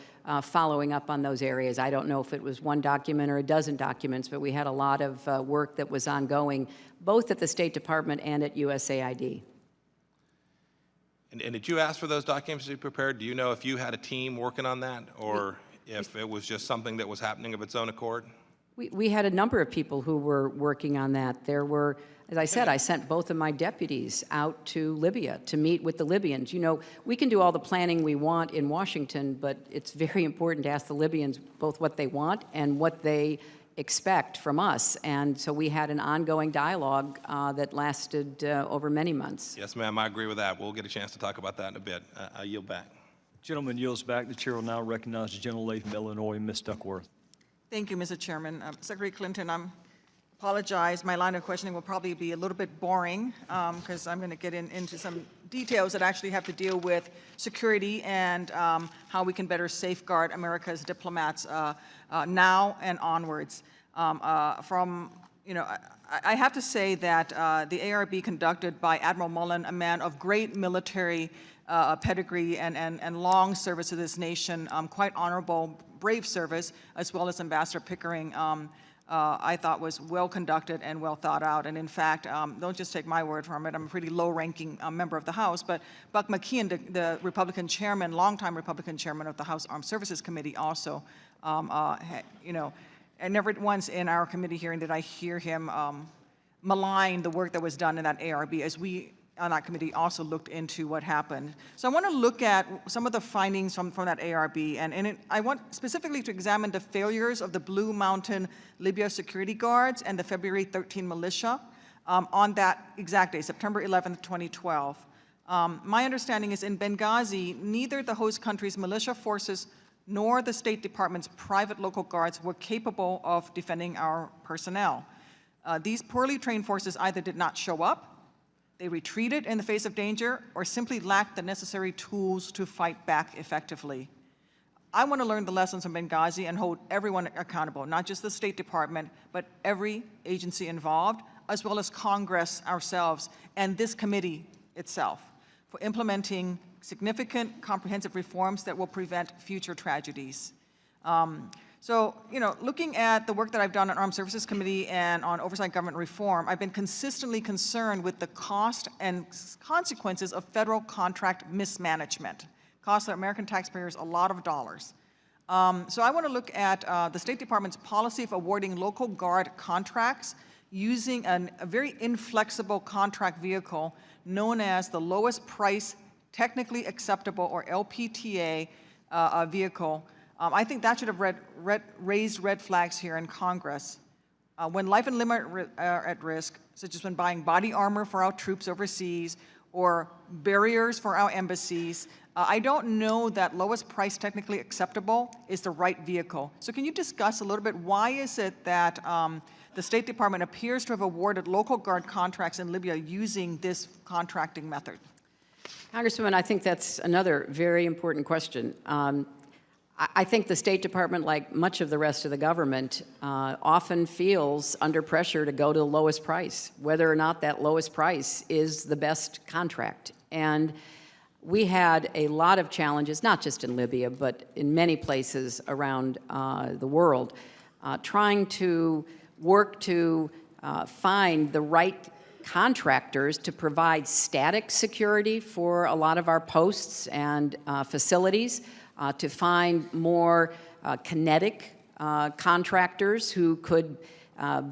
following up on those areas. I don't know if it was one document or a dozen documents, but we had a lot of work that was ongoing, both at the State Department and at USAID. And did you ask for those documents to be prepared? Do you know if you had a team working on that, or if it was just something that was happening of its own accord? We had a number of people who were working on that. There were, as I said, I sent both of my deputies out to Libya to meet with the Libyans. You know, we can do all the planning we want in Washington, but it's very important to ask the Libyans both what they want and what they expect from us. And so we had an ongoing dialogue that lasted over many months. Yes, ma'am, I agree with that. We'll get a chance to talk about that in a bit. I yield back. Gentleman yields back. The chair will now recognize the gentlelady from Illinois, Ms. Duckworth. Thank you, Mr. Chairman. Secretary Clinton, I apologize. My line of questioning will probably be a little bit boring because I'm going to get into some details that actually have to deal with security and how we can better safeguard America's diplomats now and onwards. I have to say that the ARB conducted by Admiral Mullen, a man of great military pedigree and long service to this nation, quite honorable, brave service, as well as Ambassador Pickering, I thought was well conducted and well thought out. And in fact, don't just take my word from it, I'm a pretty low-ranking member of the House, but Buck McKeon, the Republican chairman, longtime Republican chairman of the House Armed Services Committee also, and never once in our committee hearing did I hear him malign the work that was done in that ARB, as we on that committee also looked into what happened. So I want to look at some of the findings from that ARB, and I want specifically to examine the failures of the Blue Mountain Libya security guards and the February 13 militia on that exact day, September 11th, 2012. My understanding is in Benghazi, neither the host country's militia forces nor the State Department's private local guards were capable of defending our personnel. These poorly trained forces either did not show up, they retreated in the face of danger, or simply lacked the necessary tools to fight back effectively. I want to learn the lessons from Benghazi and hold everyone accountable, not just the State Department, but every agency involved, as well as Congress ourselves and this committee itself, for implementing significant comprehensive reforms that will prevent future tragedies. Looking at the work that I've done on Armed Services Committee and on Oversight Government Reform, I've been consistently concerned with the cost and consequences of federal contract mismanagement. Costs the American taxpayers a lot of dollars. So I want to look at the State Department's policy of awarding local guard contracts using a very inflexible contract vehicle known as the lowest price technically acceptable, or LPTA, vehicle. I think that should have raised red flags here in Congress. When life and limb are at risk, such as when buying body armor for our troops overseas or barriers for our embassies, I don't know that lowest price technically acceptable is the right vehicle. So can you discuss a little bit, why is it that the State Department appears to have awarded local guard contracts in Libya using this contracting method? Congresswoman, I think that's another very important question. I think the State Department, like much of the rest of the government, often feels under pressure to go to the lowest price, whether or not that lowest price is the best contract. And we had a lot of challenges, not just in Libya, but in many places around the world, trying to work to find the right contractors to provide static security for a lot of our posts and facilities, to find more kinetic contractors who could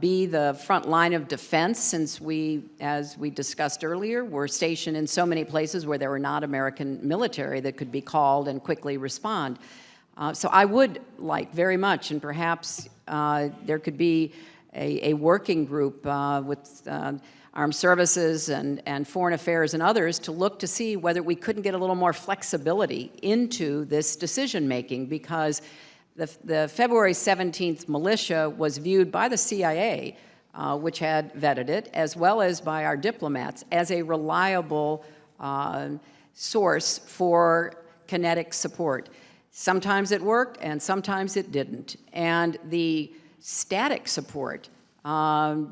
be the front line of defense, since we, as we discussed earlier, were stationed in so many places where there were not American military that could be called and quickly respond. So I would like very much, and perhaps there could be a working group with Armed Services and Foreign Affairs and others to look to see whether we couldn't get a little more flexibility into this decision-making, because the February 17th militia was viewed by the CIA, which had vetted it, as well as by our diplomats, as a reliable source for kinetic support. Sometimes it worked, and sometimes it didn't. And the static support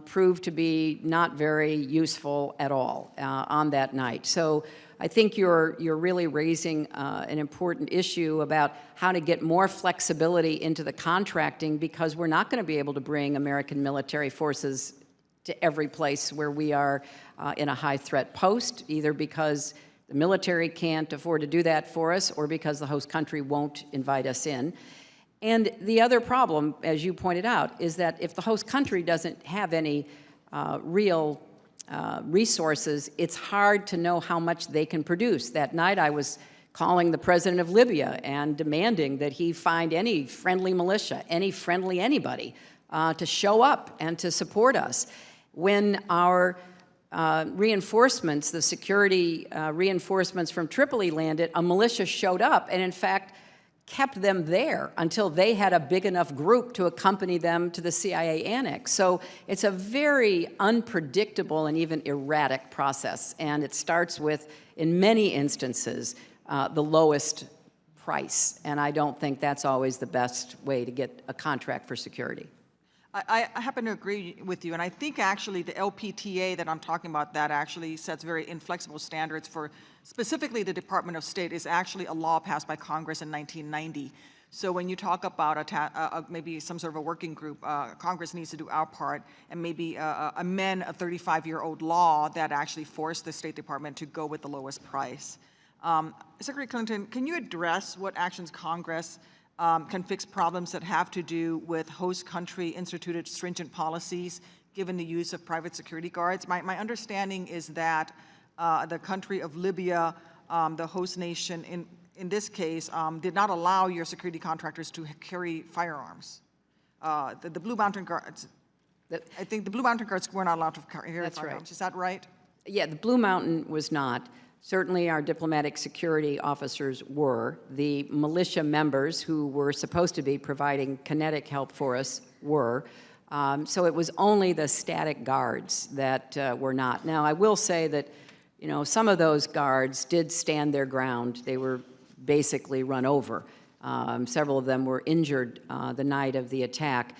proved to be not very useful at all on that night. So I think you're really raising an important issue about how to get more flexibility into the contracting, because we're not going to be able to bring American military forces to every place where we are in a high-threat post, either because the military can't afford to do that for us or because the host country won't invite us in. And the other problem, as you pointed out, is that if the host country doesn't have any real resources, it's hard to know how much they can produce. That night I was calling the president of Libya and demanding that he find any friendly militia, any friendly anybody, to show up and to support us. When our reinforcements, the security reinforcements from Tripoli landed, a militia showed up and in fact kept them there until they had a big enough group to accompany them to the CIA annex. So it's a very unpredictable and even erratic process, and it starts with, in many instances, the lowest price, and I don't think that's always the best way to get a contract for security. I happen to agree with you, and I think actually the LPTA that I'm talking about, that actually sets very inflexible standards for specifically the Department of State, is actually a law passed by Congress in 1990. So when you talk about maybe some sort of a working group, Congress needs to do our part and maybe amend a 35-year-old law that actually forced the State Department to go with the lowest price. Secretary Clinton, can you address what actions Congress can fix problems that have to do with host country instituted stringent policies given the use of private security guards? My understanding is that the country of Libya, the host nation in this case, did not allow your security contractors to carry firearms. The Blue Mountain Guards, I think the Blue Mountain Guards were not allowed to carry firearms. Right. Is that right? Yeah, the Blue Mountain was not. Certainly our diplomatic security officers were. The militia members who were supposed to be providing kinetic help for us were. So it was only the static guards that were not. Now, I will say that, you know, some of those guards did stand their ground. They were basically run over. Several of them were injured the night of the attack.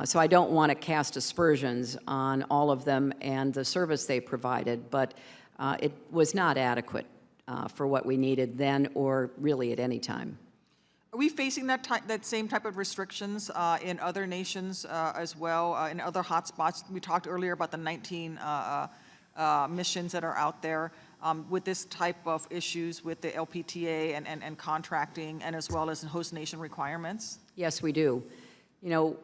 So I don't want to cast aspersions on all of them and the service they provided, but it was not adequate for what we needed then or really at any time. Are we facing that same type of restrictions in other nations as well, in other hotspots? We talked earlier about the 19 missions that are out there with this type of issues with the LPTA and contracting, and as well as host nation requirements? Yes, we do. You know,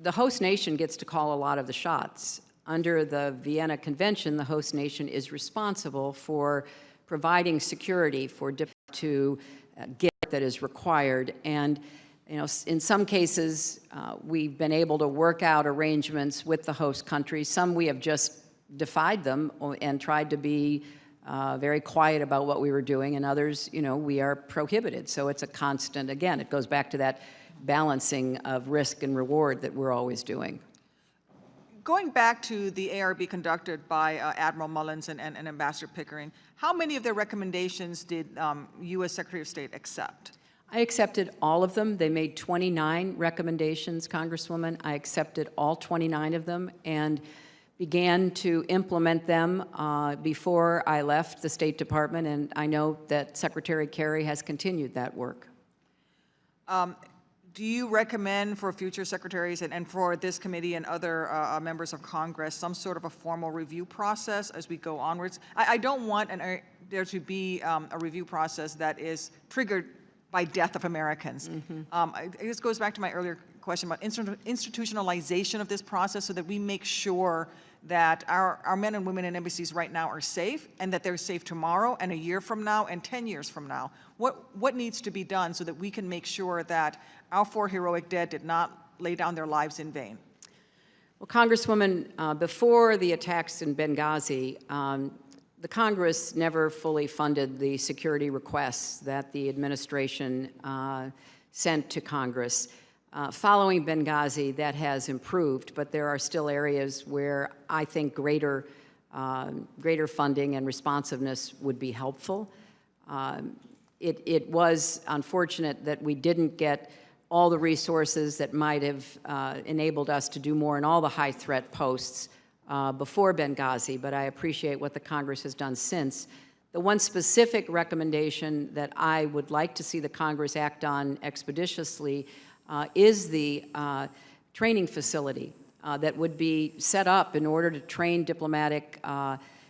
the host nation gets to call a lot of the shots. under the Vienna Convention, the host nation is responsible for providing security for to get that is required. And in some cases, we've been able to work out arrangements with the host country. Some we have just defied them and tried to be very quiet about what we were doing, and others, we are prohibited. So it's a constant, again, it goes back to that balancing of risk and reward that we're always doing. Going back to the ARB conducted by Admiral Mullins and Ambassador Pickering, how many of their recommendations did U.S. Secretary of State accept? I accepted all of them. They made 29 recommendations, Congresswoman. I accepted all 29 of them and began to implement them before I left the State Department, and I know that Secretary Kerry has continued that work. Do you recommend for future secretaries and for this committee and other members of Congress some sort of a formal review process as we go onwards? I don't want there to be a review process that is triggered by death of Americans. This goes back to my earlier question about institutionalization of this process so that we make sure that our men and women in embassies right now are safe and that they're safe tomorrow and a year from now and 10 years from now. What needs to be done so that we can make sure that our 4 heroic dead did not lay down their lives in vain? Well, Congresswoman, before the attacks in Benghazi, the Congress never fully funded the security requests that the administration sent to Congress. Following Benghazi, that has improved, but there are still areas where I think greater funding and responsiveness would be helpful. It was unfortunate that we didn't get all the resources that might have enabled us to do more in all the high-threat posts before Benghazi, but I appreciate what the Congress has done since. The one specific recommendation that I would like to see the Congress act on expeditiously is the training facility that would be set up in order to train diplomatic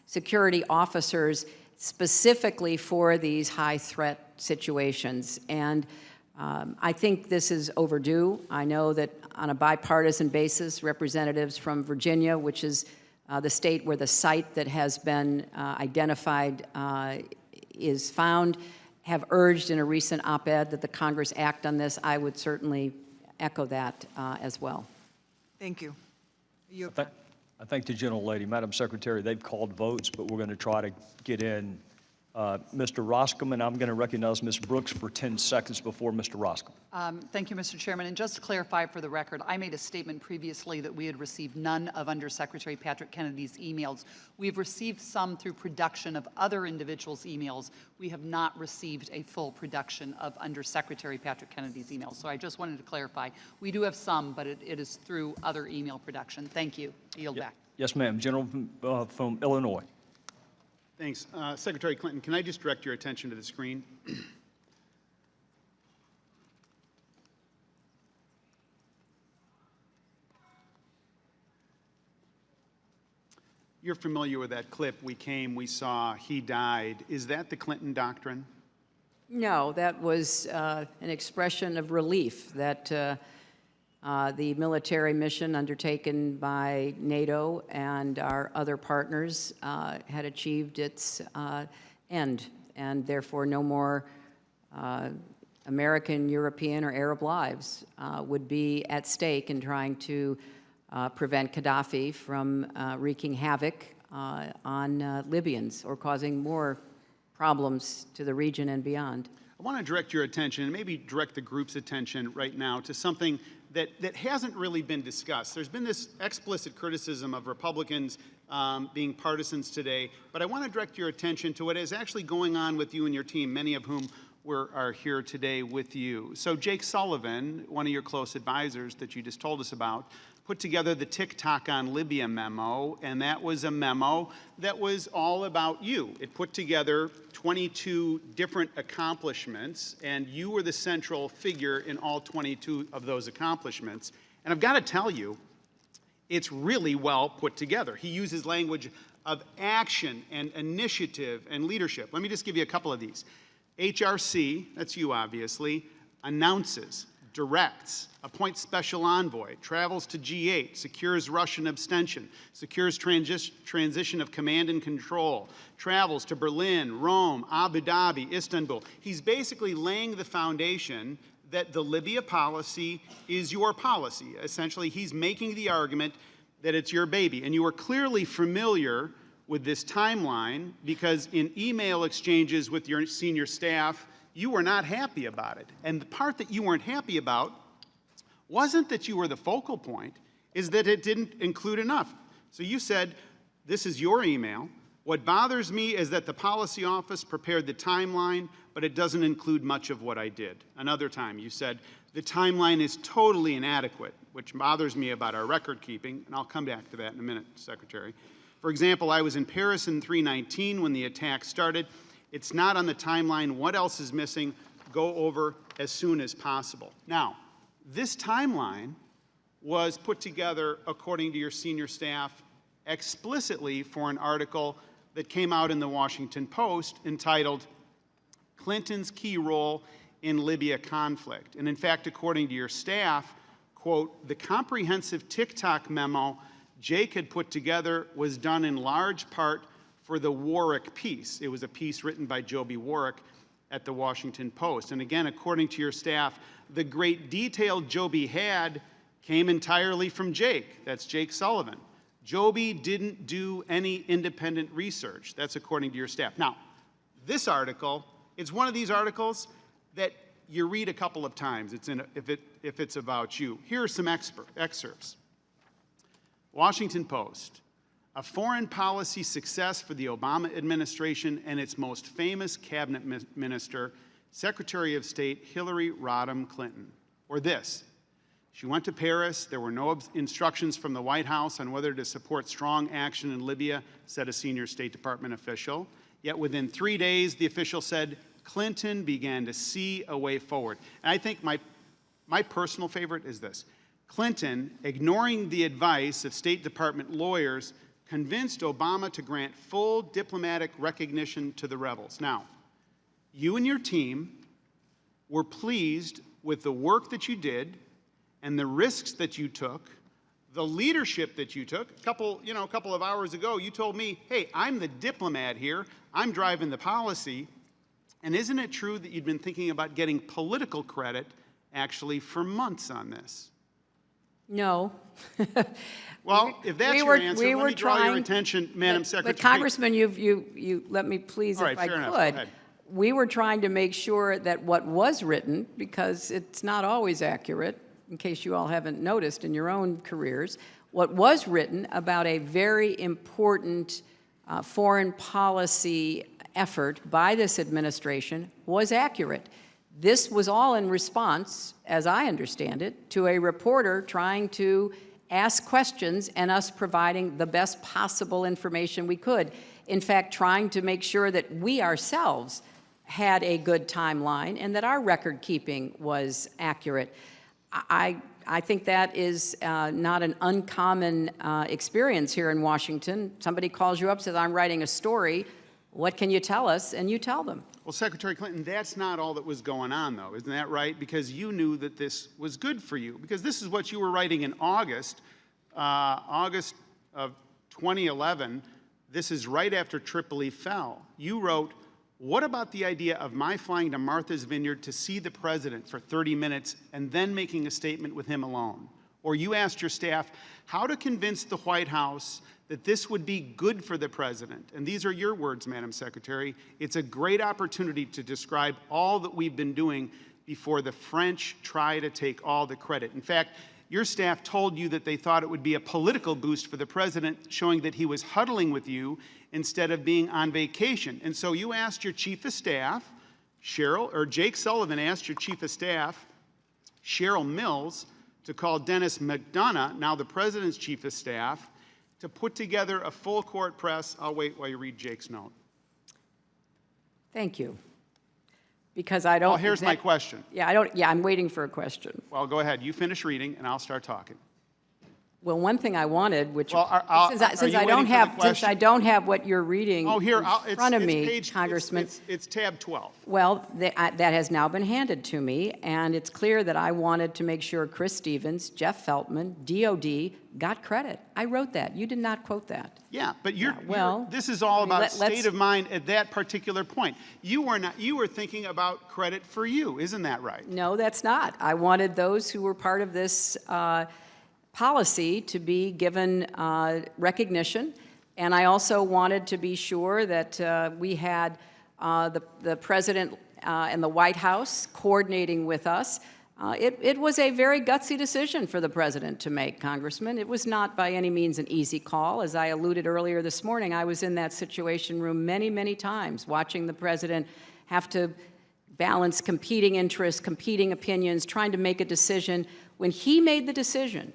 security officers specifically for these high-threat situations. And I think this is overdue. I know that on a bipartisan basis, representatives from Virginia, which is the state where the site that has been identified is found, have urged in a recent op-ed that the Congress act on this. I would certainly echo that as well. Thank you. I thank the gentlelady. Madam Secretary, they've called votes, but we're going to try to get in Mr. Roscom, and I'm going to recognize Ms. Brooks for 10 seconds before Mr. Roscom. Thank you, Mr. Chairman. And just to clarify for the record, I made a statement previously that we had received none of Undersecretary Patrick Kennedy's emails. We've received some through production of other individuals' emails. We have not received a full production of Undersecretary Patrick Kennedy's emails. So I just wanted to clarify. We do have some, but it is through other email production. Thank you. I yield back. Yes, ma'am. Gentleman from Illinois. Thanks. Secretary Clinton, can I just direct your attention to the screen? You're familiar with that clip. We came, we saw, he died. Is that the Clinton doctrine? No, that was an expression of relief that the military mission undertaken by NATO and our other partners had achieved its end, and therefore no more American, European, or Arab lives would be at stake in trying to prevent Gaddafi from wreaking havoc on Libyans or causing more problems to the region and beyond. I want to direct your attention, and maybe direct the group's attention right now, to something that hasn't really been discussed. There's been this explicit criticism of Republicans being partisans today, but I want to direct your attention to what is actually going on with you and your team, many of whom are here today with you. So Jake Sullivan, one of your close advisors that you just told us about, put together the TikTok on Libya memo, and that was a memo that was all about you. It put together 22 different accomplishments, and you were the central figure in all 22 of those accomplishments. And I've got to tell you, it's really well put together. He uses language of action and initiative and leadership. Let me just give you a couple of these. HRC, that's you obviously, announces, directs, appoints special envoy, travels to G8, secures Russian abstention, secures transition of command and control, travels to Berlin, Rome, Abu Dhabi, Istanbul. He's basically laying the foundation that the Libya policy is your policy. Essentially, he's making the argument that it's your baby. And you are clearly familiar with this timeline because in email exchanges with your senior staff, you were not happy about it. And the part that you weren't happy about wasn't that you were the focal point, is that it didn't include enough. So you said, this is your email. What bothers me is that the policy office prepared the timeline, but it doesn't include much of what I did. Another time you said, the timeline is totally inadequate, which bothers me about our record keeping, and I'll come back to that in a minute, Secretary. For example, I was in Paris in 319 when the attack started. It's not on the timeline. What else is missing? Go over as soon as possible. Now, this timeline was put together, according to your senior staff, explicitly for an article that came out in the Washington Post entitled, Clinton's Key Role in Libya Conflict. And in fact, according to your staff, quote, the comprehensive TikTok memo Jake had put together was done in large part for the Warwick piece. It was a piece written by Joby Warwick at the Washington Post. And again, according to your staff, the great detail Joby had came entirely from Jake. That's Jake Sullivan. Joby didn't do any independent research. That's according to your staff. Now, this article, it's one of these articles that you read a couple of times if it's about you. Here are some excerpts. Washington Post. A foreign policy success for the Obama administration and its most famous cabinet minister, Secretary of State Hillary Rodham Clinton. Or this, she went to Paris, there were no instructions from the White House on whether to support strong action in Libya, said a senior State Department official. Yet within 3 days, the official said, Clinton began to see a way forward. And I think my personal favorite is this. Clinton, ignoring the advice of State Department lawyers, convinced Obama to grant full diplomatic recognition to the rebels. Now, you and your team were pleased with the work that you did and the risks that you took, the leadership that you took. A couple of hours ago, you told me, hey, I'm the diplomat here. I'm driving the policy. And isn't it true that you'd been thinking about getting political credit actually for months on this? No. Well, if that's your answer, let me draw your attention, Madam Secretary. But Congressman, you let me please, All right, if I fair enough. Go could. ahead. We were trying to make sure that what was written, because it's not always accurate, in case you all haven't noticed in your own careers, what was written about a very important foreign policy effort by this administration was accurate. This was all in response, as I understand it, to a reporter trying to ask questions and us providing the best possible information we could. In fact, trying to make sure that we ourselves had a good timeline and that our record keeping was accurate. I think that is not an uncommon experience here in Washington. Somebody calls you up, says, I'm writing a story. What can you tell us? And you tell them. Well, Secretary Clinton, that's not all that was going on, though. Isn't that right? Because you knew that this was good for you. Because this is what you were writing in August of 2011. This is right after Tripoli fell. You wrote, what about the idea of my flying to Martha's Vineyard to see the president for 30 minutes and then making a statement with him alone? Or you asked your staff how to convince the White House that this would be good for the president. And these are your words, Madam Secretary. It's a great opportunity to describe all that we've been doing before the French try to take all the credit. In fact, your staff told you that they thought it would be a political boost for the president, showing that he was huddling with you instead of being on vacation. And so you asked your chief of staff, Jake Sullivan asked your chief of staff, Cheryl Mills, to call Dennis McDonough, now the president's chief of staff, to put together a full court press. I'll wait while you read Jake's note. Thank you. Because I don't. Well, here's my question. Yeah, I'm waiting for a question. Well, go ahead. You finish reading, and I'll start talking. Well, one thing I wanted, which, Well, since are you I don't waiting for the have, since question? I don't have what you're reading Oh, here, in front of me, Congressman. It's tab 12. Well, that has now been handed to me, and it's clear that I wanted to make sure Chris Stevens, Jeff Feltman, DOD got credit. I wrote that. You did not quote that. Yeah, but well, this is all I mean, about let's- state of mind at that particular point. You were thinking about credit for you, isn't that right? No, that's not. I wanted those who were part of this policy to be given recognition, and I also wanted to be sure that we had the President and the White House coordinating with us. It was a very gutsy decision for the President to make, Congressman. It was not by any means an easy call. As I alluded earlier this morning, I was in that Situation Room many, many times, watching the President have to balance competing interests, competing opinions, trying to make a decision. When he made the decision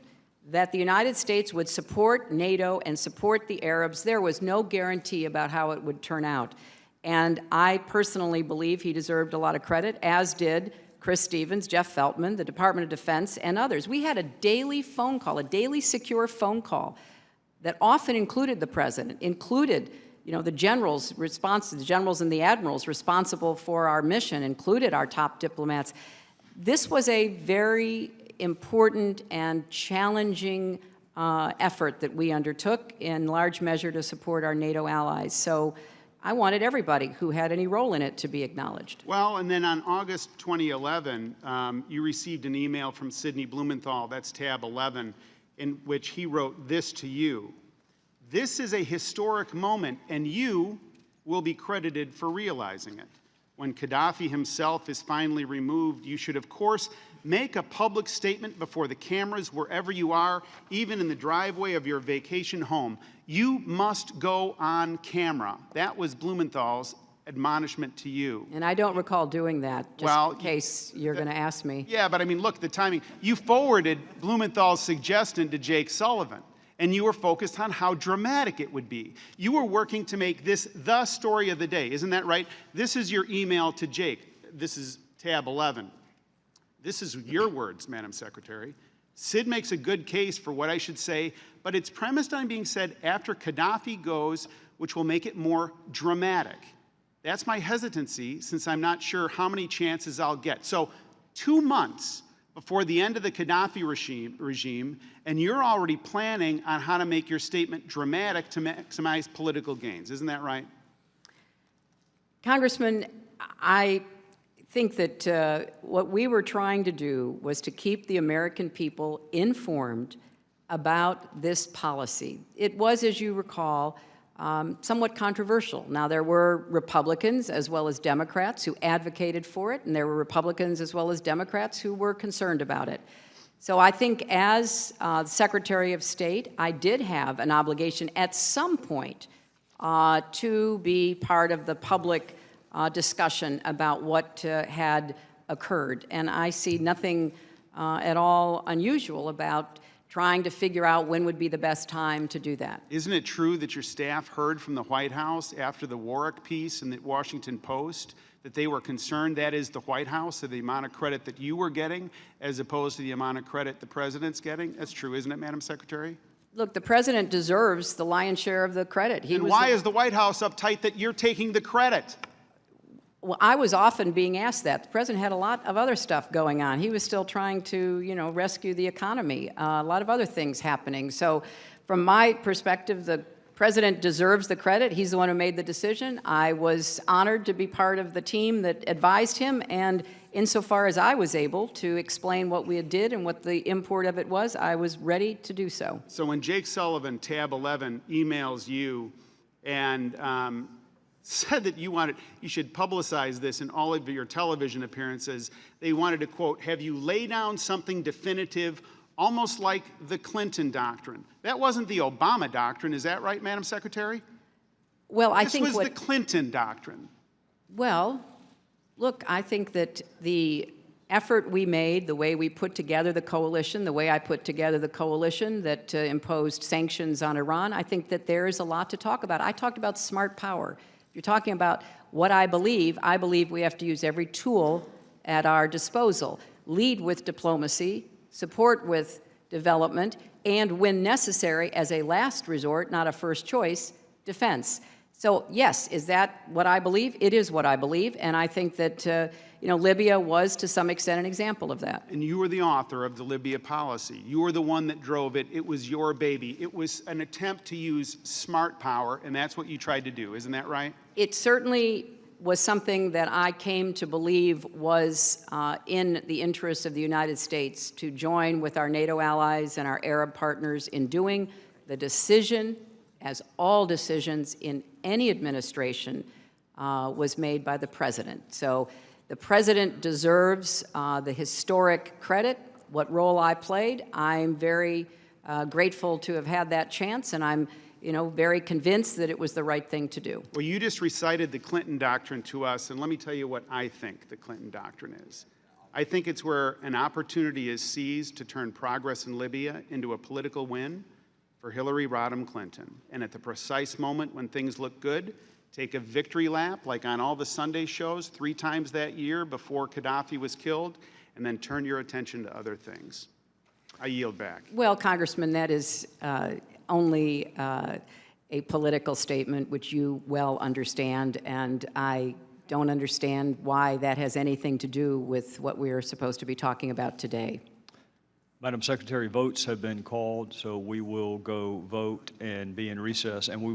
that the United States would support NATO and support the Arabs, there was no guarantee about how it would turn out. And I personally believe he deserved a lot of credit, as did Chris Stevens, Jeff Feltman, the Department of Defense, and others. We had a daily phone call, a daily secure phone call that often included the President, included the generals the generals and the admirals responsible for our mission, included our top diplomats. This was a very important and challenging effort that we undertook, in large measure to support our NATO allies. So I wanted everybody who had any role in it to be acknowledged. Well, and then on August 2011, you received an email from Sidney Blumenthal, that's tab 11, in which he wrote this to you. This is a historic moment, and you will be credited for realizing it. When Gaddafi himself is finally removed, you should, of course, make a public statement before the cameras wherever you are, even in the driveway of your vacation home. You must go on camera. That was Blumenthal's admonishment to you. And I don't recall doing that, just in case you're going to ask me. Yeah, but I mean, look, the timing. You forwarded Blumenthal's suggestion to Jake Sullivan, and you were focused on how dramatic it would be. You were working to make this the story of the day. Isn't that right? This is your email to Jake. This is tab 11. This is your words, Madam Secretary. Sid makes a good case for what I should say, but it's premised on being said after Gaddafi goes, which will make it more dramatic. That's my hesitancy, since I'm not sure how many chances I'll get. So 2 months before the end of the Gaddafi regime, and you're already planning on how to make your statement dramatic to maximize political gains. Isn't that right? Congressman, I think that what we were trying to do was to keep the American people informed about this policy. It was, as you recall, somewhat controversial. Now, there were Republicans as well as Democrats who advocated for it, and there were Republicans as well as Democrats who were concerned about it. So I think as Secretary of State, I did have an obligation at some point to be part of the public discussion about what had occurred. And I see nothing at all unusual about trying to figure out when would be the best time to do that. Isn't it true that your staff heard from the White House after the Warwick piece in the Washington Post that they were concerned, that is the White House, of the amount of credit that you were getting as opposed to the amount of credit the President's getting? That's true, isn't it, Madam Secretary? Look, the President deserves the lion's share of the credit. And why is the White House uptight that you're taking the credit? Well, I was often being asked that. The President had a lot of other stuff going on. He was still trying to, rescue the economy, a lot of other things happening. So from my perspective, the President deserves the credit. He's the one who made the decision. I was honored to be part of the team that advised him, and insofar as I was able to explain what we did and what the import of it was, I was ready to do so. So when Jake Sullivan, tab 11, emails you and said that you should publicize this in all of your television appearances, they wanted to, quote, have you lay down something definitive, almost like the Clinton doctrine. That wasn't the Obama doctrine, is that right, Madam Secretary? Well, I think this was the Clinton doctrine. Well, look, I think that the effort we made, the way we put together the coalition, the way I put together the coalition that imposed sanctions on Iran, I think that there is a lot to talk about. I talked about smart power. If you're talking about what I believe we have to use every tool at our disposal. Lead with diplomacy, support with development, and when necessary, as a last resort, not a first choice, defense. So yes, is that what I believe? It is what I believe, and I think that Libya was to some extent an example of that. And you were the author of the Libya policy. You were the one that drove it. It was your baby. It was an attempt to use smart power, and that's what you tried to do. Isn't that right? It certainly was something that I came to believe was in the interests of the United States to join with our NATO allies and our Arab partners in doing the decision, as all decisions in any administration was made by the president. So the president deserves the historic credit, what role I played. I'm very grateful to have had that chance, and I'm very convinced that it was the right thing to do. Well, you just recited the Clinton Doctrine to us, and let me tell you what I think the Clinton Doctrine is. I think it's where an opportunity is seized to turn progress in Libya into a political win for Hillary Rodham Clinton. And at the precise moment when things look good, take a victory lap, like on all the Sunday shows 3 times that year before Gaddafi was killed, and then turn your attention to other things. I yield back. Well, Congressman, that is only a political statement, which you well understand, and I don't understand why that has anything to do with what we are supposed to be talking about today. Madam Secretary, votes have been called, so we will go vote and be in recess, and we will